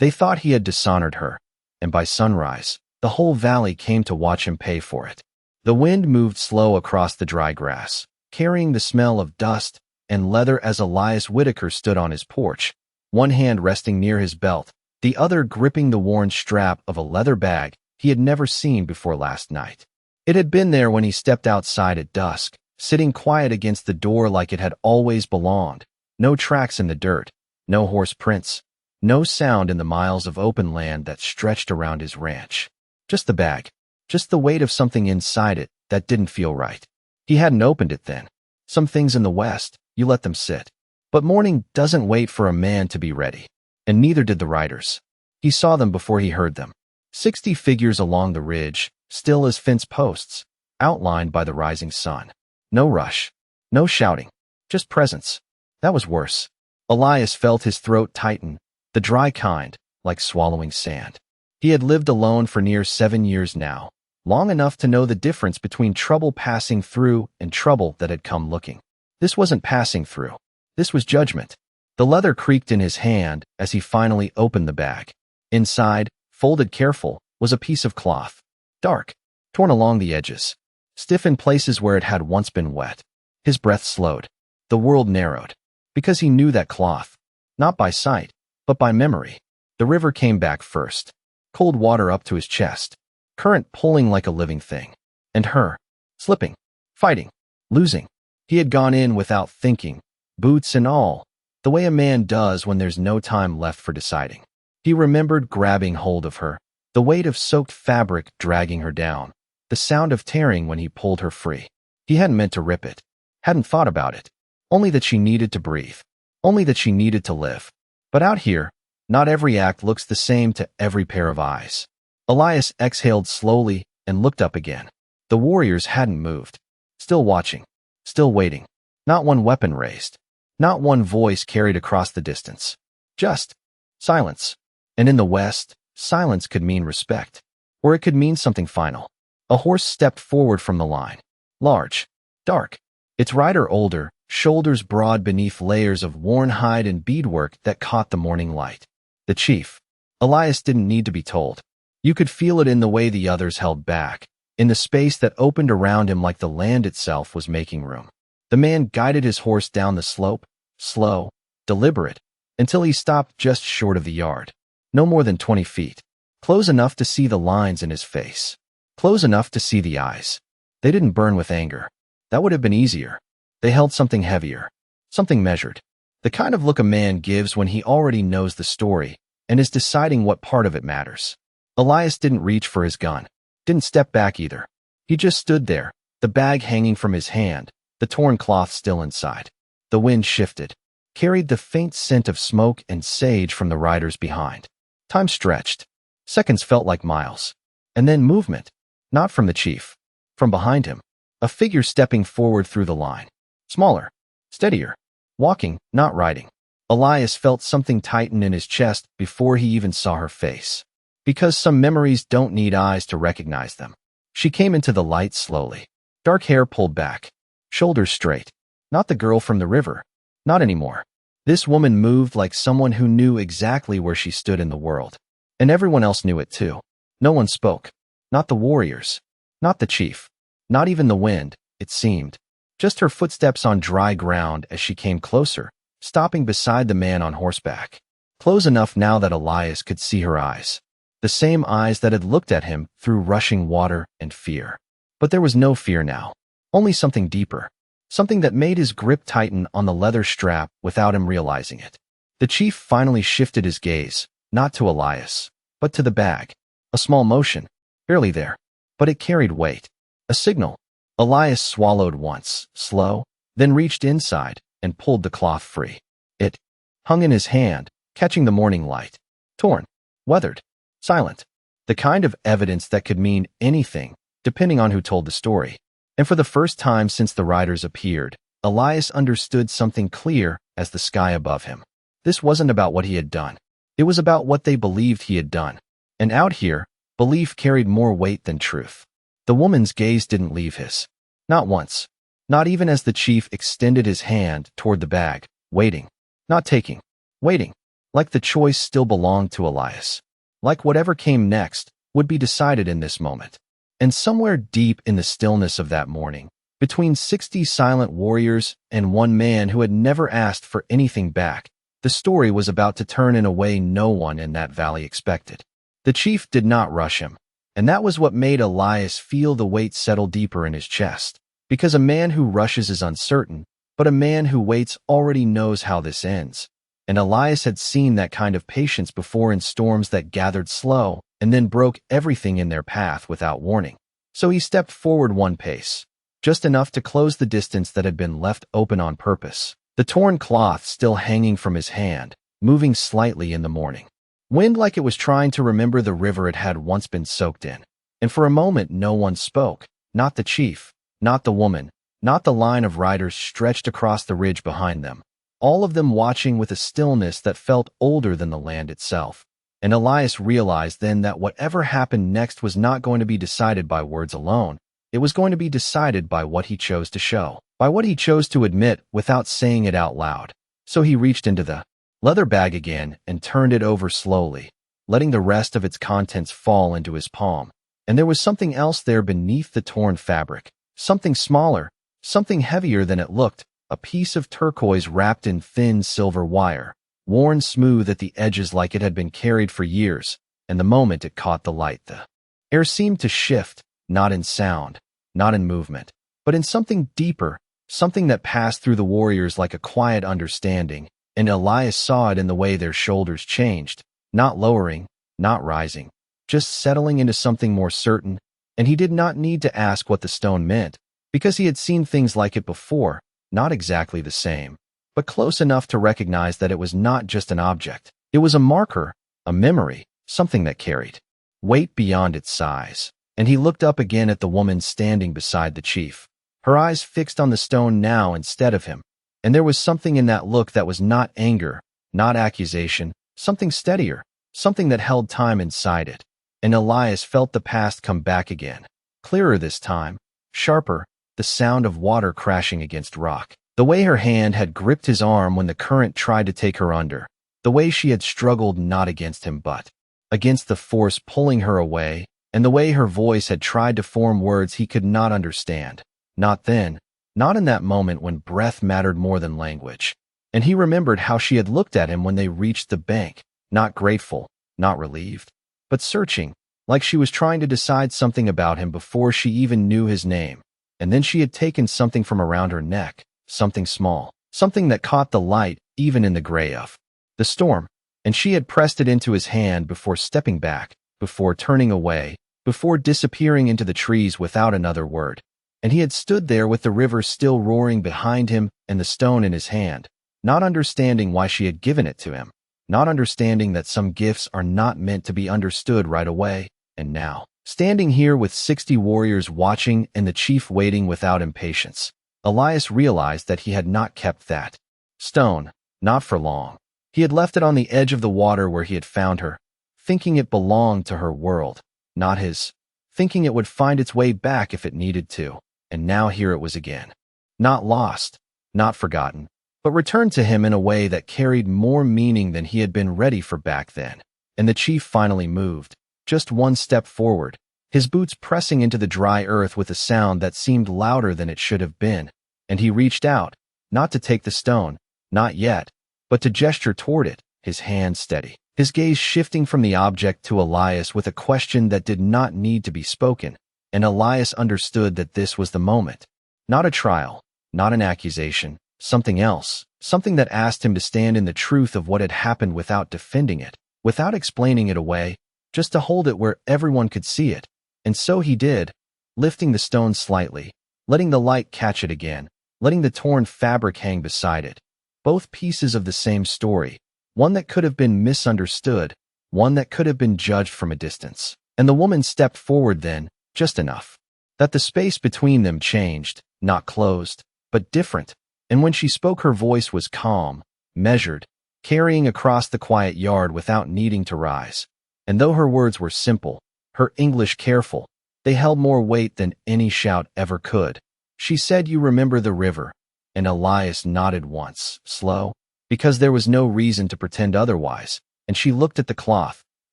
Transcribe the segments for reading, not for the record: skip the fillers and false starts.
They thought he had dishonored her, and by sunrise, the whole valley came to watch him pay for it. The wind moved slow across the dry grass, carrying the smell of dust and leather as Elias Whitaker stood on his porch, one hand resting near his belt, the other gripping the worn strap of a leather bag he had never seen before last night. It had been there when he stepped outside at dusk, sitting quiet against the door like it had always belonged. No tracks in the dirt, no horse prints, no sound in the miles of open land that stretched around his ranch. Just the bag, just the weight of something inside it that didn't feel right. He hadn't opened it then. Some things in the West, you let them sit. But morning doesn't wait for a man to be ready, and neither did the riders. He saw them before he heard them. 60 figures along the ridge, still as fence posts, outlined by the rising sun. No rush, no shouting, just presence. That was worse. Elias felt his throat tighten, the dry kind, like swallowing sand. He had lived alone for near 7 years now, long enough to know the difference between trouble passing through and trouble that had come looking. This wasn't passing through. This was judgment. The leather creaked in his hand as he finally opened the bag. Inside, folded careful, was a piece of cloth. Dark, torn along the edges, stiff in places where it had once been wet. His breath slowed. The world narrowed. Because he knew that cloth. Not by sight, but by memory. The river came back first. Cold water up to his chest. Current pulling like a living thing. And her. Slipping. Fighting. Losing. He had gone in without thinking. Boots and all. The way a man does when there's no time left for deciding. He remembered grabbing hold of her. The weight of soaked fabric dragging her down. The sound of tearing when he pulled her free. He hadn't meant to rip it. Hadn't thought about it. Only that she needed to breathe. Only that she needed to live. But out here, not every act looks the same to every pair of eyes. Elias exhaled slowly and looked up again. The warriors hadn't moved. Still watching. Still waiting. Not one weapon raised. Not one voice carried across the distance. Just silence. And in the West, silence could mean respect. Or it could mean something final. A horse stepped forward from the line. Large. Dark. Its rider older, shoulders broad beneath layers of worn hide and beadwork that caught the morning light. The chief. Elias didn't need to be told. You could feel it in the way the others held back, in the space that opened around him like the land itself was making room. The man guided his horse down the slope, slow, deliberate, until he stopped just short of the yard. No more than 20 feet. Close enough to see the lines in his face. Close enough to see the eyes. They didn't burn with anger. That would have been easier. They held something heavier. Something measured. The kind of look a man gives when he already knows the story and is deciding what part of it matters. Elias didn't reach for his gun. Didn't step back either. He just stood there, the bag hanging from his hand, the torn cloth still inside. The wind shifted. Carried the faint scent of smoke and sage from the riders behind. Time stretched. Seconds felt like miles. And then movement. Not from the chief. From behind him. A figure stepping forward through the line. Smaller. Steadier. Walking, not riding. Elias felt something tighten in his chest before he even saw her face. Because some memories don't need eyes to recognize them. She came into the light slowly. Dark hair pulled back. Shoulders straight. Not the girl from the river. Not anymore. This woman moved like someone who knew exactly where she stood in the world. And everyone else knew it too. No one spoke. Not the warriors. Not the chief. Not even the wind, it seemed. Just her footsteps on dry ground as she came closer, stopping beside the man on horseback. Close enough now that Elias could see her eyes. The same eyes that had looked at him through rushing water and fear. But there was no fear now. Only something deeper. Something that made his grip tighten on the leather strap without him realizing it. The chief finally shifted his gaze, not to Elias, but to the bag. A small motion, barely there, but it carried weight. A signal. Elias swallowed once, slow, then reached inside and pulled the cloth free. It hung in his hand, catching the morning light. Torn, weathered, silent. The kind of evidence that could mean anything, depending on who told the story. And for the first time since the riders appeared, Elias understood something clear as the sky above him. This wasn't about what he had done. It was about what they believed he had done. And out here, belief carried more weight than truth. The woman's gaze didn't leave his. Not once. Not even as the chief extended his hand toward the bag, waiting. Not taking. Waiting. like the choice still belonged to Elias, like whatever came next would be decided in this moment. And somewhere deep in the stillness of that morning, between 60 silent warriors and one man who had never asked for anything back, the story was about to turn in a way no one in that valley expected. The chief did not rush him, and that was what made Elias feel the weight settle deeper in his chest, because a man who rushes is uncertain, but a man who waits already knows how this ends. And Elias had seen that kind of patience before in storms that gathered slow and then broke everything in their path without warning. So he stepped forward one pace, just enough to close the distance that had been left open on purpose, the torn cloth still hanging from his hand, moving slightly in the morning. Wind like it was trying to remember the river it had once been soaked in. And for a moment no one spoke, not the chief, not the woman, not the line of riders stretched across the ridge behind them, all of them watching with a stillness that felt older than the land itself. And Elias realized then that whatever happened next was not going to be decided by words alone. It was going to be decided by what he chose to show, by what he chose to admit without saying it out loud. So he reached into the leather bag again and turned it over slowly, letting the rest of its contents fall into his palm. And there was something else there beneath the torn fabric, something smaller, something heavier than it looked, a piece of turquoise wrapped in thin silver wire, worn smooth at the edges like it had been carried for years, and the moment it caught the light, the air seemed to shift, not in sound, not in movement, but in something deeper, something that passed through the warriors like a quiet understanding, and Elias saw it in the way their shoulders changed, not lowering, not rising, just settling into something more certain, and he did not need to ask what the stone meant, because he had seen things like it before, not exactly the same, but close enough to recognize that it was not just an object. It was a marker, a memory, something that carried weight beyond its size. And he looked up again at the woman standing beside the chief, her eyes fixed on the stone now instead of him. And there was something in that look that was not anger, not accusation, something steadier, something that held time inside it. And Elias felt the past come back again, clearer this time, sharper, the sound of water crashing against rock, the way her hand had gripped his arm when the current tried to take her under, the way she had struggled not against him but against the force pulling her away, and the way her voice had tried to form words he could not understand. Not then, not in that moment when breath mattered more than language. And he remembered how she had looked at him when they reached the bank, not grateful, not relieved, but searching, like she was trying to decide something about him before she even knew his name. And then she had taken something from around her neck, something small, something that caught the light even in the gray of the storm, and she had pressed it into his hand before stepping back, before turning away, before disappearing into the trees without another word. And he had stood there with the river still roaring behind him and the stone in his hand, not understanding why she had given it to him, not understanding that some gifts are not meant to be understood right away. And now, standing here with 60 warriors watching and the chief waiting without impatience, Elias realized that he had not kept that stone, not for long. He had left it on the edge of the water where he had found her, thinking it belonged to her world, not his, thinking it would find its way back if it needed to. And now here it was again. Not lost, not forgotten, but returned to him in a way that carried more meaning than he had been ready for back then. And the chief finally moved, just one step forward, his boots pressing into the dry earth with a sound that seemed louder than it should have been. And he reached out, not to take the stone, not yet, but to gesture toward it, his hand steady, his gaze shifting from the object to Elias with a question that did not need to be spoken. And Elias understood that this was the moment. Not a trial, not an accusation, something else, something that asked him to stand in the truth of what had happened without defending it, without explaining it away, just to hold it where everyone could see it. And so he did, lifting the stone slightly, letting the light catch it again, letting the torn fabric hang beside it. Both pieces of the same story, one that could have been misunderstood, one that could have been judged from a distance. And the woman stepped forward then, just enough, that the space between them changed, not closed, but different. And when she spoke, her voice was calm, measured, carrying across the quiet yard without needing to rise. And though her words were simple, her English careful, they held more weight than any shout ever could. She said, "You remember the river?" And Elias nodded once, slow, because there was no reason to pretend otherwise, and she looked at the cloth,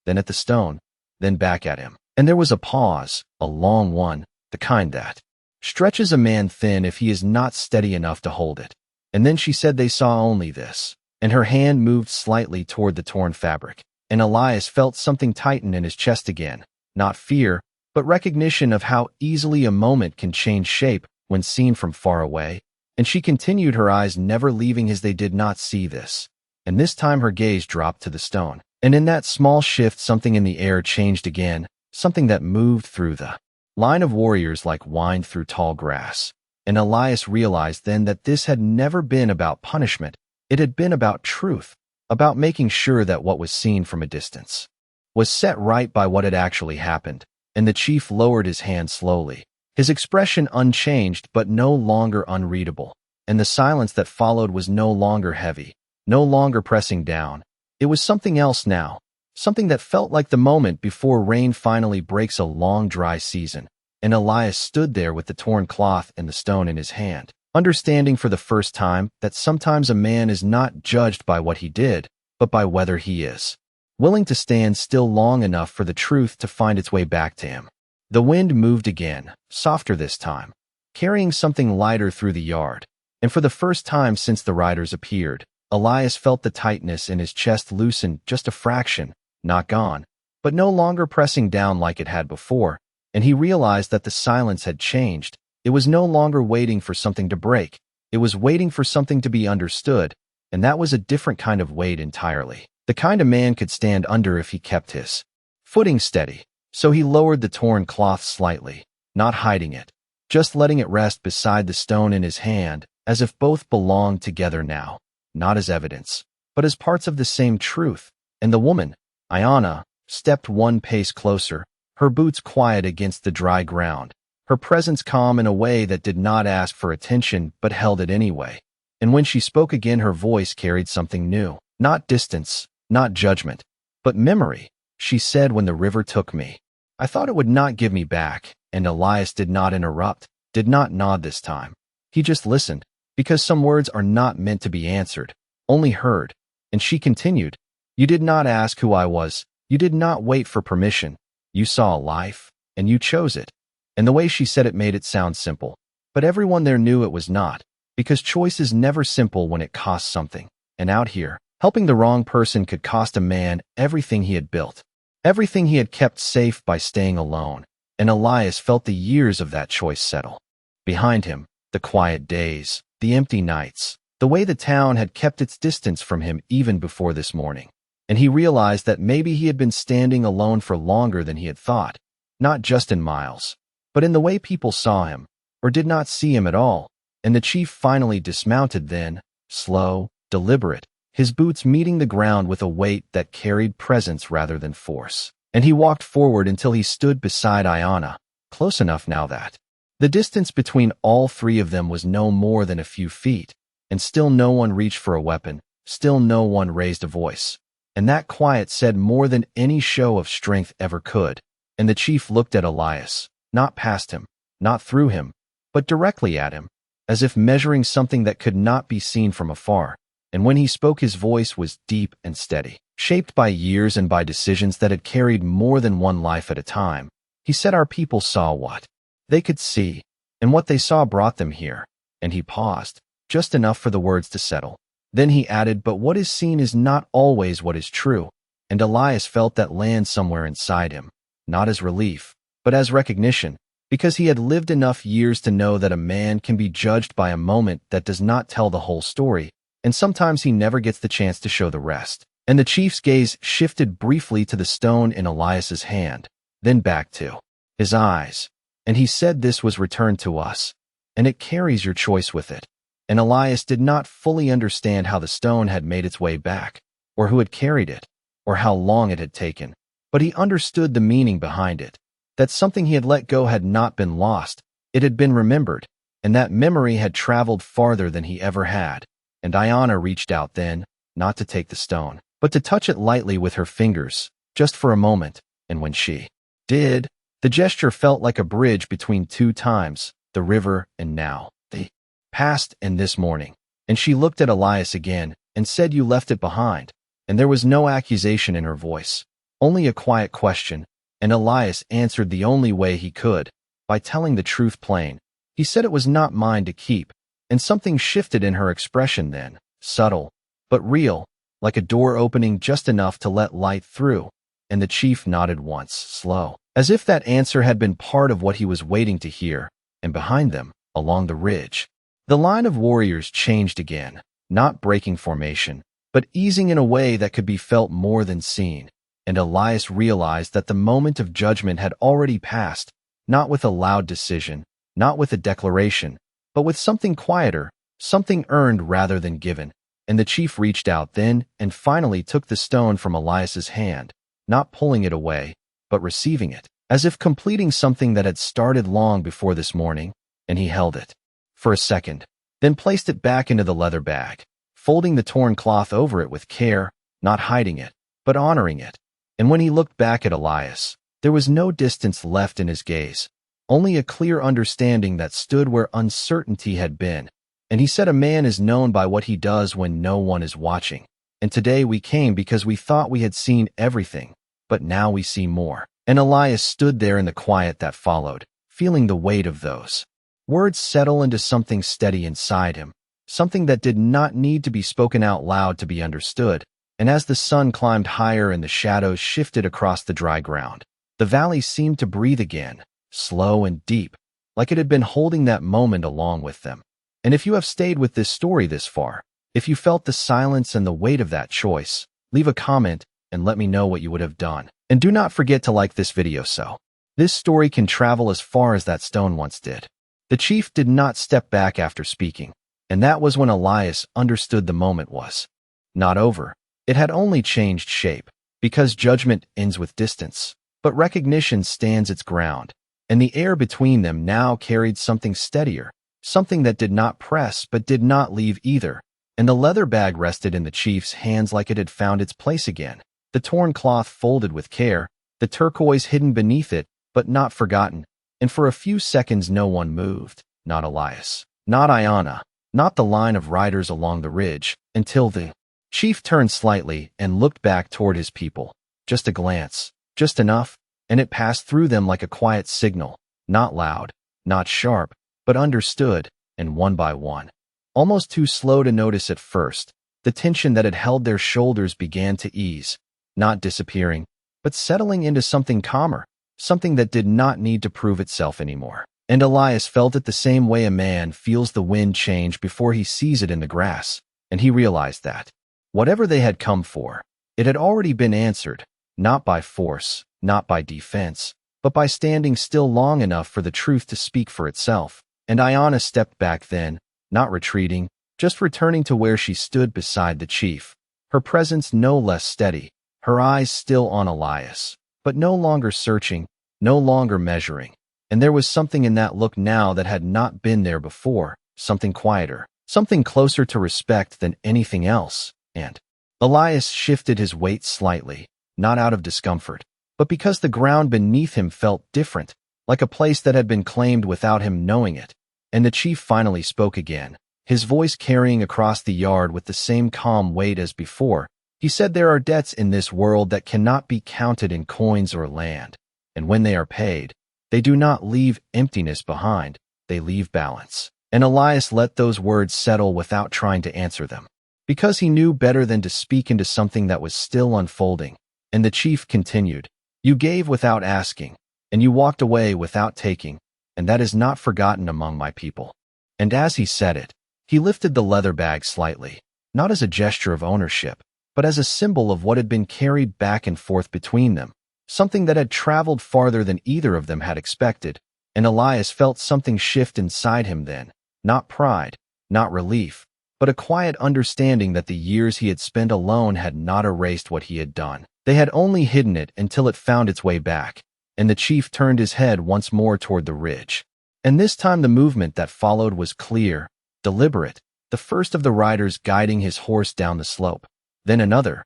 then at the stone, then back at him. And there was a pause, a long one, the kind that stretches a man thin if he is not steady enough to hold it. And then she said they saw only this, and her hand moved slightly toward the torn fabric, and Elias felt something tighten in his chest again, not fear, but recognition of how easily a moment can change shape when seen from far away. And she continued, her eyes never leaving his. They did not see this. And this time her gaze dropped to the stone. And in that small shift something in the air changed again, something that moved through the line of warriors like wind through tall grass. And Elias realized then that this had never been about punishment. It had been about truth, about making sure that what was seen from a distance was set right by what had actually happened. And the chief lowered his hand slowly, his expression unchanged but no longer unreadable. And the silence that followed was no longer heavy, no longer pressing down. It was something else now, something that felt like the moment before rain finally breaks a long dry season. And Elias stood there with the torn cloth and the stone in his hand, understanding for the first time that sometimes a man is not judged by what he did, but by whether he is willing to stand still long enough for the truth to find its way back to him. The wind moved again, softer this time, carrying something lighter through the yard. And for the first time since the riders appeared, Elias felt the tightness in his chest loosen just a fraction, not gone, but no longer pressing down like it had before. And he realized that the silence had changed. It was no longer waiting for something to break. It was waiting for something to be understood, and that was a different kind of weight entirely. The kind a man could stand under if he kept his footing steady. So he lowered the torn cloth slightly, not hiding it, just letting it rest beside the stone in his hand, as if both belonged together now, not as evidence, but as parts of the same truth. And the woman, Ayanna, stepped one pace closer, her boots quiet against the dry ground, her presence calm in a way that did not ask for attention but held it anyway. And when she spoke again, her voice carried something new, not distance, not judgment, but memory. She said, "When the river took me, I thought it would not give me back." And Elias did not interrupt, did not nod this time. He just listened, because some words are not meant to be answered, only heard. And she continued, "You did not ask who I was. You did not wait for permission. You saw a life, and you chose it." And the way she said it made it sound simple, but everyone there knew it was not, because choice is never simple when it costs something. And out here, helping the wrong person could cost a man everything he had built, everything he had kept safe by staying alone. And Elias felt the years of that choice settle behind him, the quiet days, the empty nights, the way the town had kept its distance from him even before this morning. And he realized that maybe he had been standing alone for longer than he had thought, not just in miles, but in the way people saw him, or did not see him at all. And the chief finally dismounted then, slow, deliberate, his boots meeting the ground with a weight that carried presence rather than force. And he walked forward until he stood beside Ayanna, close enough now that the distance between all three of them was no more than a few feet, and still no one reached for a weapon, still no one raised a voice. And that quiet said more than any show of strength ever could. And the chief looked at Elias, not past him, not through him, but directly at him, as if measuring something that could not be seen from afar. And when he spoke, his voice was deep and steady, shaped by years and by decisions that had carried more than one life at a time. He said, "Our people saw what they could see, and what they saw brought them here." And he paused, just enough for the words to settle. Then he added, "But what is seen is not always what is true." And Elias felt that land somewhere inside him, not as relief, but as recognition, because he had lived enough years to know that a man can be judged by a moment that does not tell the whole story, and sometimes he never gets the chance to show the rest. And the chief's gaze shifted briefly to the stone in Elias's hand, then back to his eyes. And he said, "This was returned to us, and it carries your choice with it." And Elias did not fully understand how the stone had made its way back, or who had carried it, or how long it had taken, but he understood the meaning behind it, that something he had let go had not been lost, it had been remembered, and that memory had traveled farther than he ever had. And Ayanna reached out then, not to take the stone, but to touch it lightly with her fingers, just for a moment. And when she did, the gesture felt like a bridge between two times, the river and now, the past and this morning. And she looked at Elias again, and said you left it behind. And there was no accusation in her voice, only a quiet question, and Elias answered the only way he could, by telling the truth plain. He said it was not mine to keep, and something shifted in her expression then, subtle, but real, like a door opening just enough to let light through, and the chief nodded once, slow, as if that answer had been part of what he was waiting to hear, and behind them, along the ridge, the line of warriors changed again, not breaking formation, but easing in a way that could be felt more than seen, and Elias realized that the moment of judgment had already passed, not with a loud decision, not with a declaration, but with something quieter, something earned rather than given. And the chief reached out then and finally took the stone from Elias's hand, not pulling it away, but receiving it, as if completing something that had started long before this morning, and he held it for a second, then placed it back into the leather bag, folding the torn cloth over it with care, not hiding it, but honoring it. And when he looked back at Elias, there was no distance left in his gaze, only a clear understanding that stood where uncertainty had been. And he said a man is known by what he does when no one is watching. And today we came because we thought we had seen everything, but now we see more. And Elias stood there in the quiet that followed, feeling the weight of those words settle into something steady inside him, something that did not need to be spoken out loud to be understood. And as the sun climbed higher and the shadows shifted across the dry ground, the valley seemed to breathe again, slow and deep, like it had been holding that moment along with them. And if you have stayed with this story this far, if you felt the silence and the weight of that choice, leave a comment and let me know what you would have done. And do not forget to like this video so this story can travel as far as that stone once did. The chief did not step back after speaking, and that was when Elias understood the moment was not over. It had only changed shape, because judgment ends with distance, but recognition stands its ground, and the air between them now carried something steadier, something that did not press but did not leave either, and the leather bag rested in the chief's hands like it had found its place again, the torn cloth folded with care, the turquoise hidden beneath it, but not forgotten, and for a few seconds no one moved, not Elias, not Ayanna, not the line of riders along the ridge, until the chief turned slightly and looked back toward his people. Just a glance, just enough, and it passed through them like a quiet signal, not loud, not sharp, but understood, and one by one, almost too slow to notice at first, the tension that had held their shoulders began to ease, not disappearing, but settling into something calmer, something that did not need to prove itself anymore. And Elias felt it the same way a man feels the wind change before he sees it in the grass, and he realized that whatever they had come for, it had already been answered, not by force, not by defense, but by standing still long enough for the truth to speak for itself. And Ayanna stepped back then, not retreating, just returning to where she stood beside the chief, her presence no less steady, her eyes still on Elias, but no longer searching, no longer measuring. And there was something in that look now that had not been there before, something quieter, something closer to respect than anything else. And Elias shifted his weight slightly, not out of discomfort, but because the ground beneath him felt different, like a place that had been claimed without him knowing it. And the chief finally spoke again, his voice carrying across the yard with the same calm weight as before. He said there are debts in this world that cannot be counted in coins or land, and when they are paid, they do not leave emptiness behind, they leave balance. And Elias let those words settle without trying to answer them, because he knew better than to speak into something that was still unfolding. And the chief continued, "You gave without asking, and you walked away without taking, and that is not forgotten among my people." And as he said it, he lifted the leather bag slightly, not as a gesture of ownership, but as a symbol of what had been carried back and forth between them, something that had traveled farther than either of them had expected. And Elias felt something shift inside him then, not pride, not relief, but a quiet understanding that the years he had spent alone had not erased what he had done. They had only hidden it until it found its way back. And the chief turned his head once more toward the ridge. And this time the movement that followed was clear, deliberate, the first of the riders guiding his horse down the slope. Then another,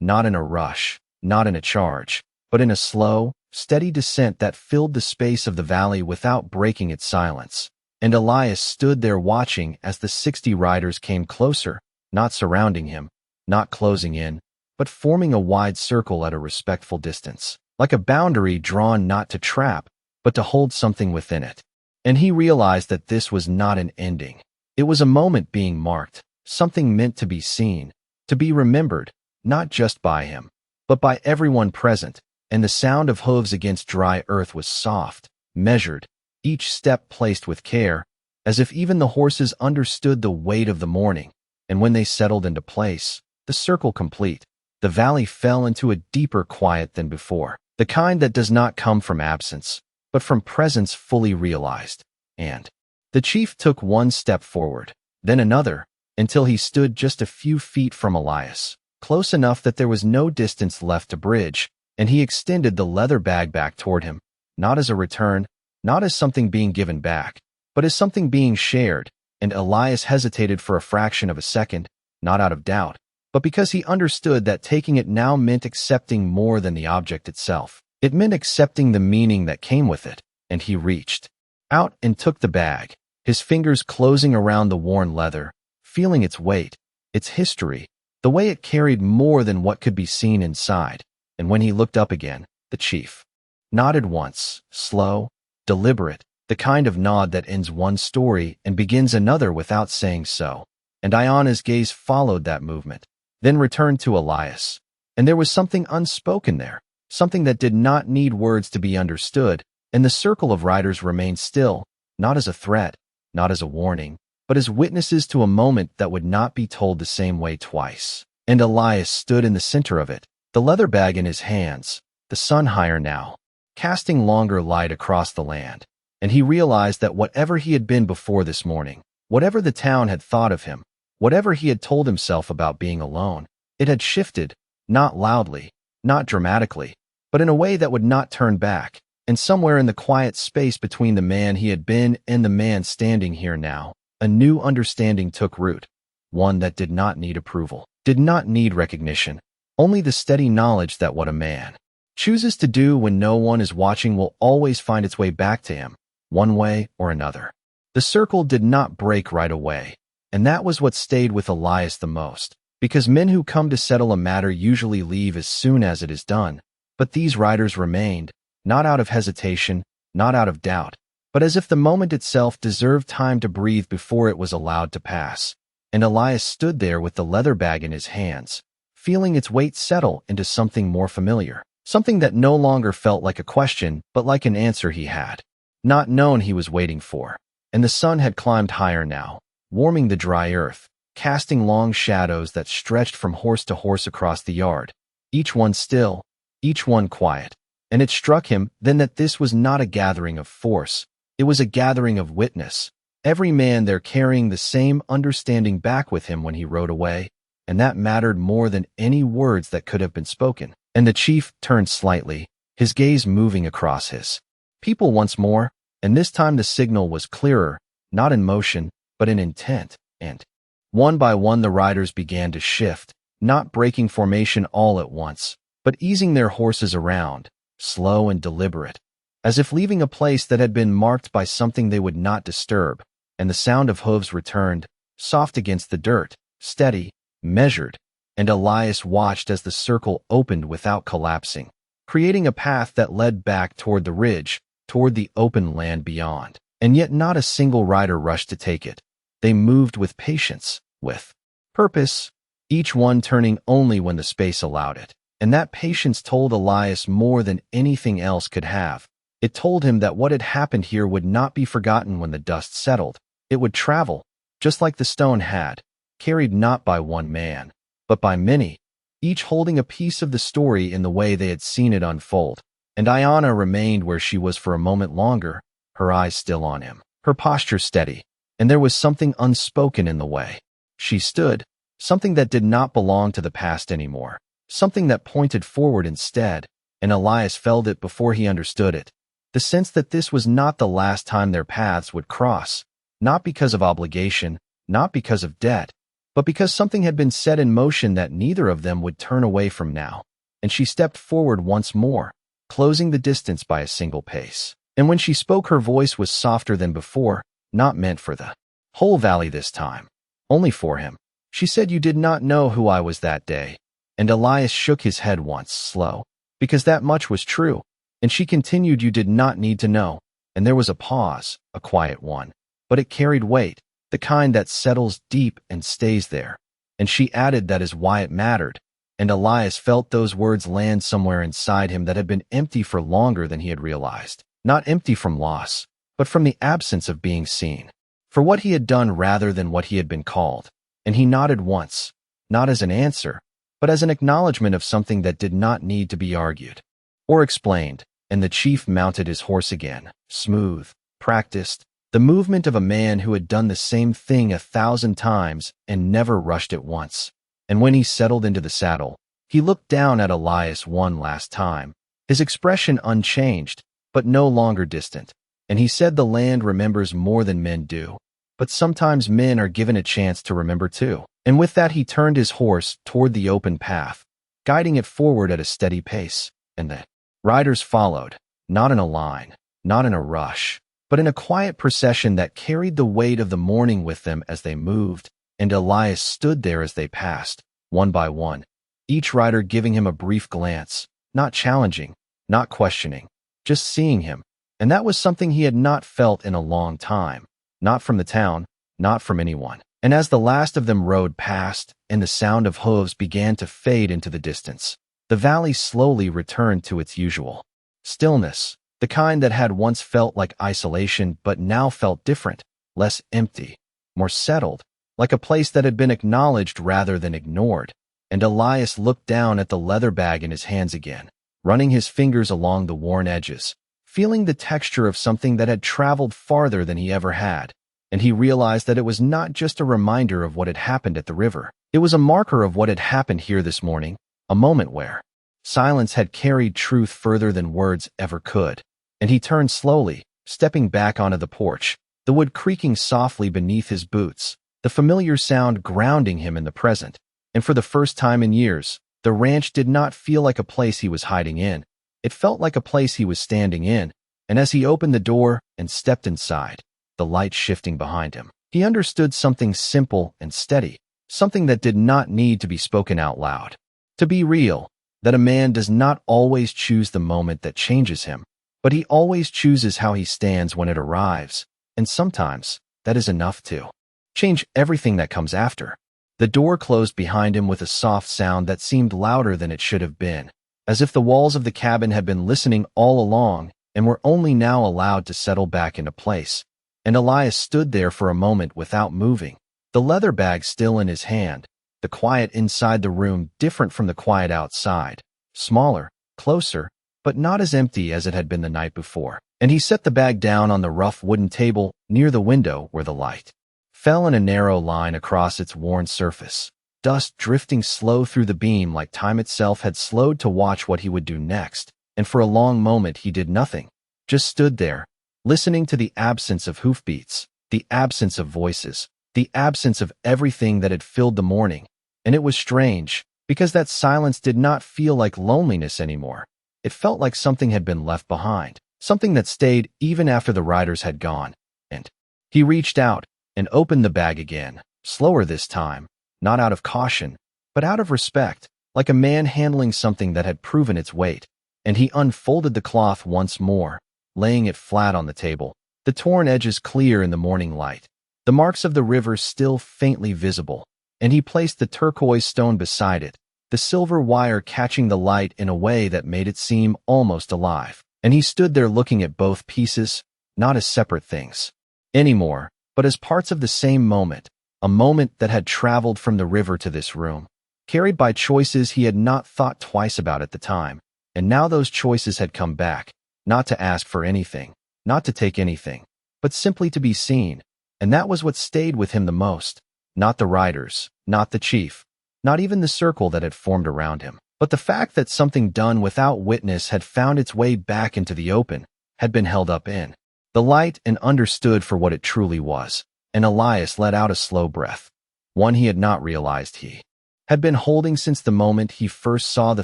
not in a rush, not in a charge, but in a slow, steady descent that filled the space of the valley without breaking its silence. And Elias stood there watching as the 60 riders came closer, not surrounding him, not closing in, but forming a wide circle at a respectful distance, like a boundary drawn not to trap, but to hold something within it. And he realized that this was not an ending. It was a moment being marked, something meant to be seen, to be remembered, not just by him, but by everyone present, and the sound of hooves against dry earth was soft, measured, each step placed with care, as if even the horses understood the weight of the morning. And when they settled into place, the circle complete, the valley fell into a deeper quiet than before, the kind that does not come from absence, but from presence fully realized. And the chief took one step forward, then another, until he stood just a few feet from Elias, close enough that there was no distance left to bridge, and he extended the leather bag back toward him, not as a return, not as something being given back, but as something being shared. And Elias hesitated for a fraction of a second, not out of doubt, but because he understood that taking it now meant accepting more than the object itself. It meant accepting the meaning that came with it, and he reached out and took the bag, his fingers closing around the worn leather, feeling its weight, its history, the way it carried more than what could be seen inside. And when he looked up again, the chief nodded once, slow, deliberate, the kind of nod that ends one story and begins another without saying so. And Iana's gaze followed that movement, then returned to Elias. And there was something unspoken there, something that did not need words to be understood, and the circle of riders remained still, not as a threat, not as a warning, but as witnesses to a moment that would not be told the same way twice. And Elias stood in the center of it, the leather bag in his hands, the sun higher now, casting longer light across the land. And he realized that whatever he had been before this morning, whatever the town had thought of him, whatever he had told himself about being alone, it had shifted, not loudly, not dramatically, but in a way that would not turn back. And somewhere in the quiet space between the man he had been and the man standing here now, a new understanding took root, one that did not need approval, did not need recognition, only the steady knowledge that what a man chooses to do when no one is watching will always find its way back to him, one way or another. The circle did not break right away, and that was what stayed with Elias the most, because men who come to settle a matter usually leave as soon as it is done, but these riders remained, not out of hesitation, not out of doubt, but as if the moment itself deserved time to breathe before it was allowed to pass. And Elias stood there with the leather bag in his hands, feeling its weight settle into something more familiar, something that no longer felt like a question, but like an answer he had not known he was waiting for. And the sun had climbed higher now, warming the dry earth, casting long shadows that stretched from horse to horse across the yard, each one still, each one quiet. And it struck him then that this was not a gathering of force, it was a gathering of witness, every man there carrying the same understanding back with him when he rode away, and that mattered more than any words that could have been spoken. And the chief turned slightly, his gaze moving across his people once more, and this time the signal was clearer, not in motion, but in intent. And one by one the riders began to shift, not breaking formation all at once, but easing their horses around, slow and deliberate, as if leaving a place that had been marked by something they would not disturb. And the sound of hooves returned, soft against the dirt, steady, measured, and Elias watched as the circle opened without collapsing, creating a path that led back toward the ridge, toward the open land beyond. And yet not a single rider rushed to take it. They moved with patience, with purpose, each one turning only when the space allowed it. And that patience told Elias more than anything else could have. It told him that what had happened here would not be forgotten when the dust settled. It would travel, just like the stone had, carried not by one man, but by many, each holding a piece of the story in the way they had seen it unfold. And Iana remained where she was for a moment longer, her eyes still on him, her posture steady, and there was something unspoken in the way she stood, something that did not belong to the past anymore, something that pointed forward instead. And Elias felt it before he understood it, the sense that this was not the last time their paths would cross, not because of obligation, not because of debt, but because something had been set in motion that neither of them would turn away from now. And she stepped forward once more, closing the distance by a single pace. And when she spoke, her voice was softer than before, not meant for the whole valley this time, only for him. She said you did not know who I was that day. And Elias shook his head once, slow, because that much was true. And she continued, you did not need to know. And there was a pause, a quiet one. But it carried weight, the kind that settles deep and stays there. And she added that is why it mattered. And Elias felt those words land somewhere inside him that had been empty for longer than he had realized. Not empty from loss, but from the absence of being seen. For what he had done rather than what he had been called. And he nodded once, not as an answer, but as an acknowledgment of something that did not need to be argued or explained. And the chief mounted his horse again, smooth, practiced, the movement of a man who had done the same thing 1,000 times and never rushed it once. And when he settled into the saddle, he looked down at Elias one last time, his expression unchanged, but no longer distant. And he said the land remembers more than men do, but sometimes men are given a chance to remember too. And with that he turned his horse toward the open path, guiding it forward at a steady pace. And the riders followed, not in a line, not in a rush, but in a quiet procession that carried the weight of the morning with them as they moved. And Elias stood there as they passed, one by one, each rider giving him a brief glance, not challenging, not questioning, just seeing him. And that was something he had not felt in a long time, not from the town, not from anyone. And as the last of them rode past and the sound of hooves began to fade into the distance, the valley slowly returned to its usual stillness, the kind that had once felt like isolation but now felt different, less empty, more settled, like a place that had been acknowledged rather than ignored. And Elias looked down at the leather bag in his hands again, running his fingers along the worn edges, feeling the texture of something that had traveled farther than he ever had. And he realized that it was not just a reminder of what had happened at the river. It was a marker of what had happened here this morning, a moment where silence had carried truth further than words ever could. And he turned slowly, stepping back onto the porch, the wood creaking softly beneath his boots, the familiar sound grounding him in the present. And for the first time in years, the ranch did not feel like a place he was hiding in. It felt like a place he was standing in. And as he opened the door and stepped inside, the light shifting behind him, he understood something simple and steady, something that did not need to be spoken out loud. To be real, that a man does not always choose the moment that changes him, but he always chooses how he stands when it arrives, and sometimes that is enough to change everything that comes after. The door closed behind him with a soft sound that seemed louder than it should have been, as if the walls of the cabin had been listening all along and were only now allowed to settle back into place. And Elias stood there for a moment without moving, the leather bag still in his hand, the quiet inside the room different from the quiet outside, smaller, closer, but not as empty as it had been the night before. And he set the bag down on the rough wooden table near the window where the light fell in a narrow line across its worn surface, dust drifting slow through the beam like time itself had slowed to watch what he would do next. And for a long moment he did nothing, just stood there, listening to the absence of hoofbeats, the absence of voices, the absence of everything that had filled the morning. And it was strange, because that silence did not feel like loneliness anymore. It felt like something had been left behind, something that stayed even after the riders had gone. And he reached out and opened the bag again, slower this time, not out of caution, but out of respect, like a man handling something that had proven its weight. And he unfolded the cloth once more, laying it flat on the table, the torn edges clear in the morning light, the marks of the river still faintly visible. And he placed the turquoise stone beside it, the silver wire catching the light in a way that made it seem almost alive. And he stood there looking at both pieces, not as separate things anymore, but as parts of the same moment, a moment that had traveled from the river to this room, carried by choices he had not thought twice about at the time. And now those choices had come back, not to ask for anything, not to take anything, but simply to be seen. And that was what stayed with him the most. Not the riders, not the chief, not even the circle that had formed around him, but the fact that something done without witness had found its way back into the open, had been held up in the light and understood for what it truly was. And Elias let out a slow breath, one he had not realized he had been holding since the moment he first saw the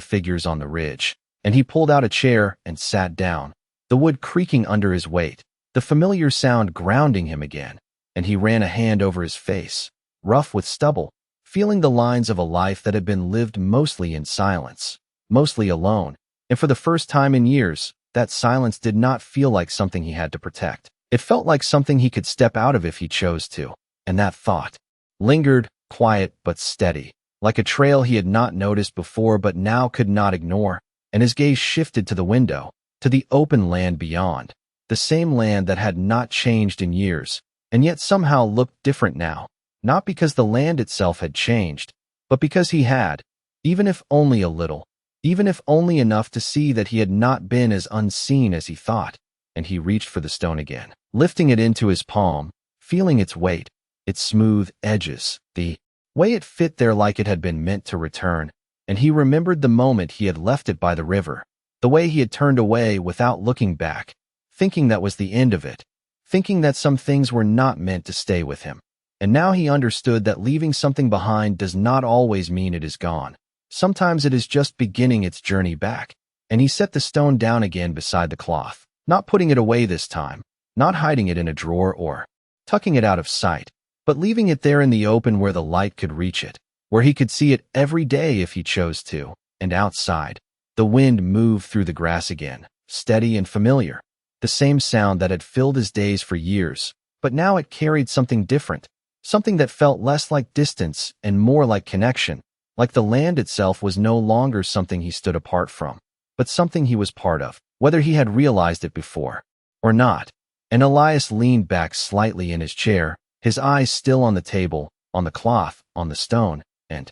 figures on the ridge. And he pulled out a chair and sat down, the wood creaking under his weight, the familiar sound grounding him again. And he ran a hand over his face, rough with stubble, feeling the lines of a life that had been lived mostly in silence, mostly alone, and for the first time in years, that silence did not feel like something he had to protect. It felt like something he could step out of if he chose to, and that thought lingered, quiet but steady, like a trail he had not noticed before but now could not ignore, and his gaze shifted to the window, to the open land beyond, the same land that had not changed in years, and yet somehow looked different now, not because the land itself had changed, but because he had, even if only a little, even if only enough to see that he had not been as unseen as he thought. And he reached for the stone again, lifting it into his palm, feeling its weight, its smooth edges, the way it fit there like it had been meant to return, and he remembered the moment he had left it by the river, the way he had turned away without looking back, thinking that was the end of it, thinking that some things were not meant to stay with him. And now he understood that leaving something behind does not always mean it is gone. Sometimes it is just beginning its journey back, and he set the stone down again beside the cloth, not putting it away this time, not hiding it in a drawer or tucking it out of sight, but leaving it there in the open where the light could reach it, where he could see it every day if he chose to. And outside, the wind moved through the grass again, steady and familiar, the same sound that had filled his days for years, but now it carried something different, something that felt less like distance and more like connection, like the land itself was no longer something he stood apart from, but something he was part of, whether he had realized it before or not. And Elias leaned back slightly in his chair, his eyes still on the table, on the cloth, on the stone, and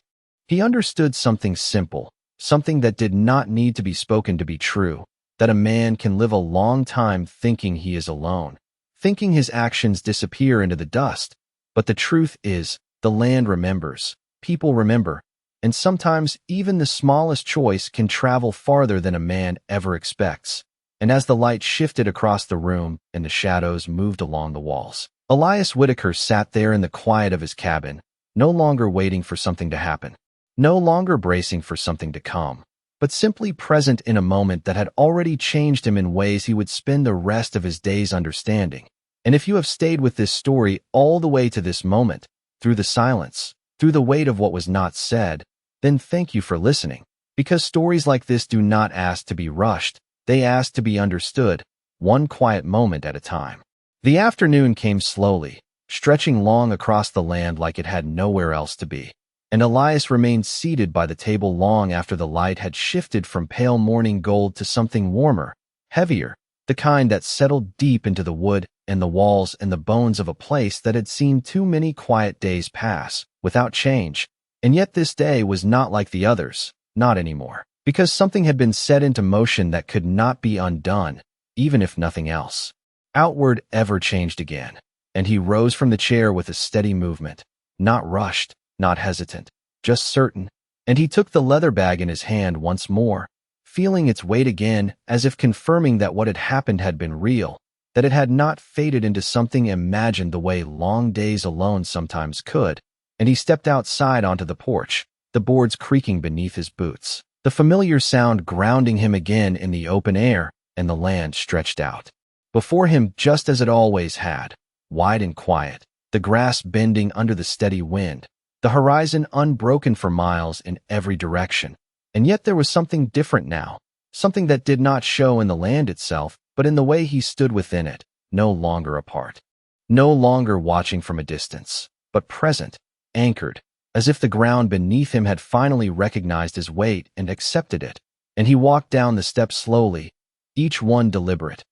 he understood something simple, something that did not need to be spoken to be true, that a man can live a long time thinking he is alone, thinking his actions disappear into the dust. But the truth is, the land remembers, people remember, and sometimes even the smallest choice can travel farther than a man ever expects. And as the light shifted across the room and the shadows moved along the walls, Elias Whitaker sat there in the quiet of his cabin, no longer waiting for something to happen, no longer bracing for something to come, but simply present in a moment that had already changed him in ways he would spend the rest of his days understanding. And if you have stayed with this story all the way to this moment, through the silence, through the weight of what was not said, then thank you for listening, because stories like this do not ask to be rushed, they ask to be understood, one quiet moment at a time. The afternoon came slowly, stretching long across the land like it had nowhere else to be, and Elias remained seated by the table long after the light had shifted from pale morning gold to something warmer, heavier, the kind that settled deep into the wood and the walls and the bones of a place that had seen too many quiet days pass, without change. And yet this day was not like the others, not anymore, because something had been set into motion that could not be undone, even if nothing else outward ever changed again. And he rose from the chair with a steady movement, not rushed, not hesitant, just certain, and he took the leather bag in his hand once more, feeling its weight again as if confirming that what had happened had been real, that it had not faded into something imagined the way long days alone sometimes could. And he stepped outside onto the porch, the boards creaking beneath his boots, the familiar sound grounding him again in the open air, and the land stretched out before him just as it always had, wide and quiet, the grass bending under the steady wind, the horizon unbroken for miles in every direction. And yet there was something different now, something that did not show in the land itself, but in the way he stood within it, no longer apart, no longer watching from a distance, but present, anchored, as if the ground beneath him had finally recognized his weight and accepted it. And he walked down the steps slowly, each one deliberate,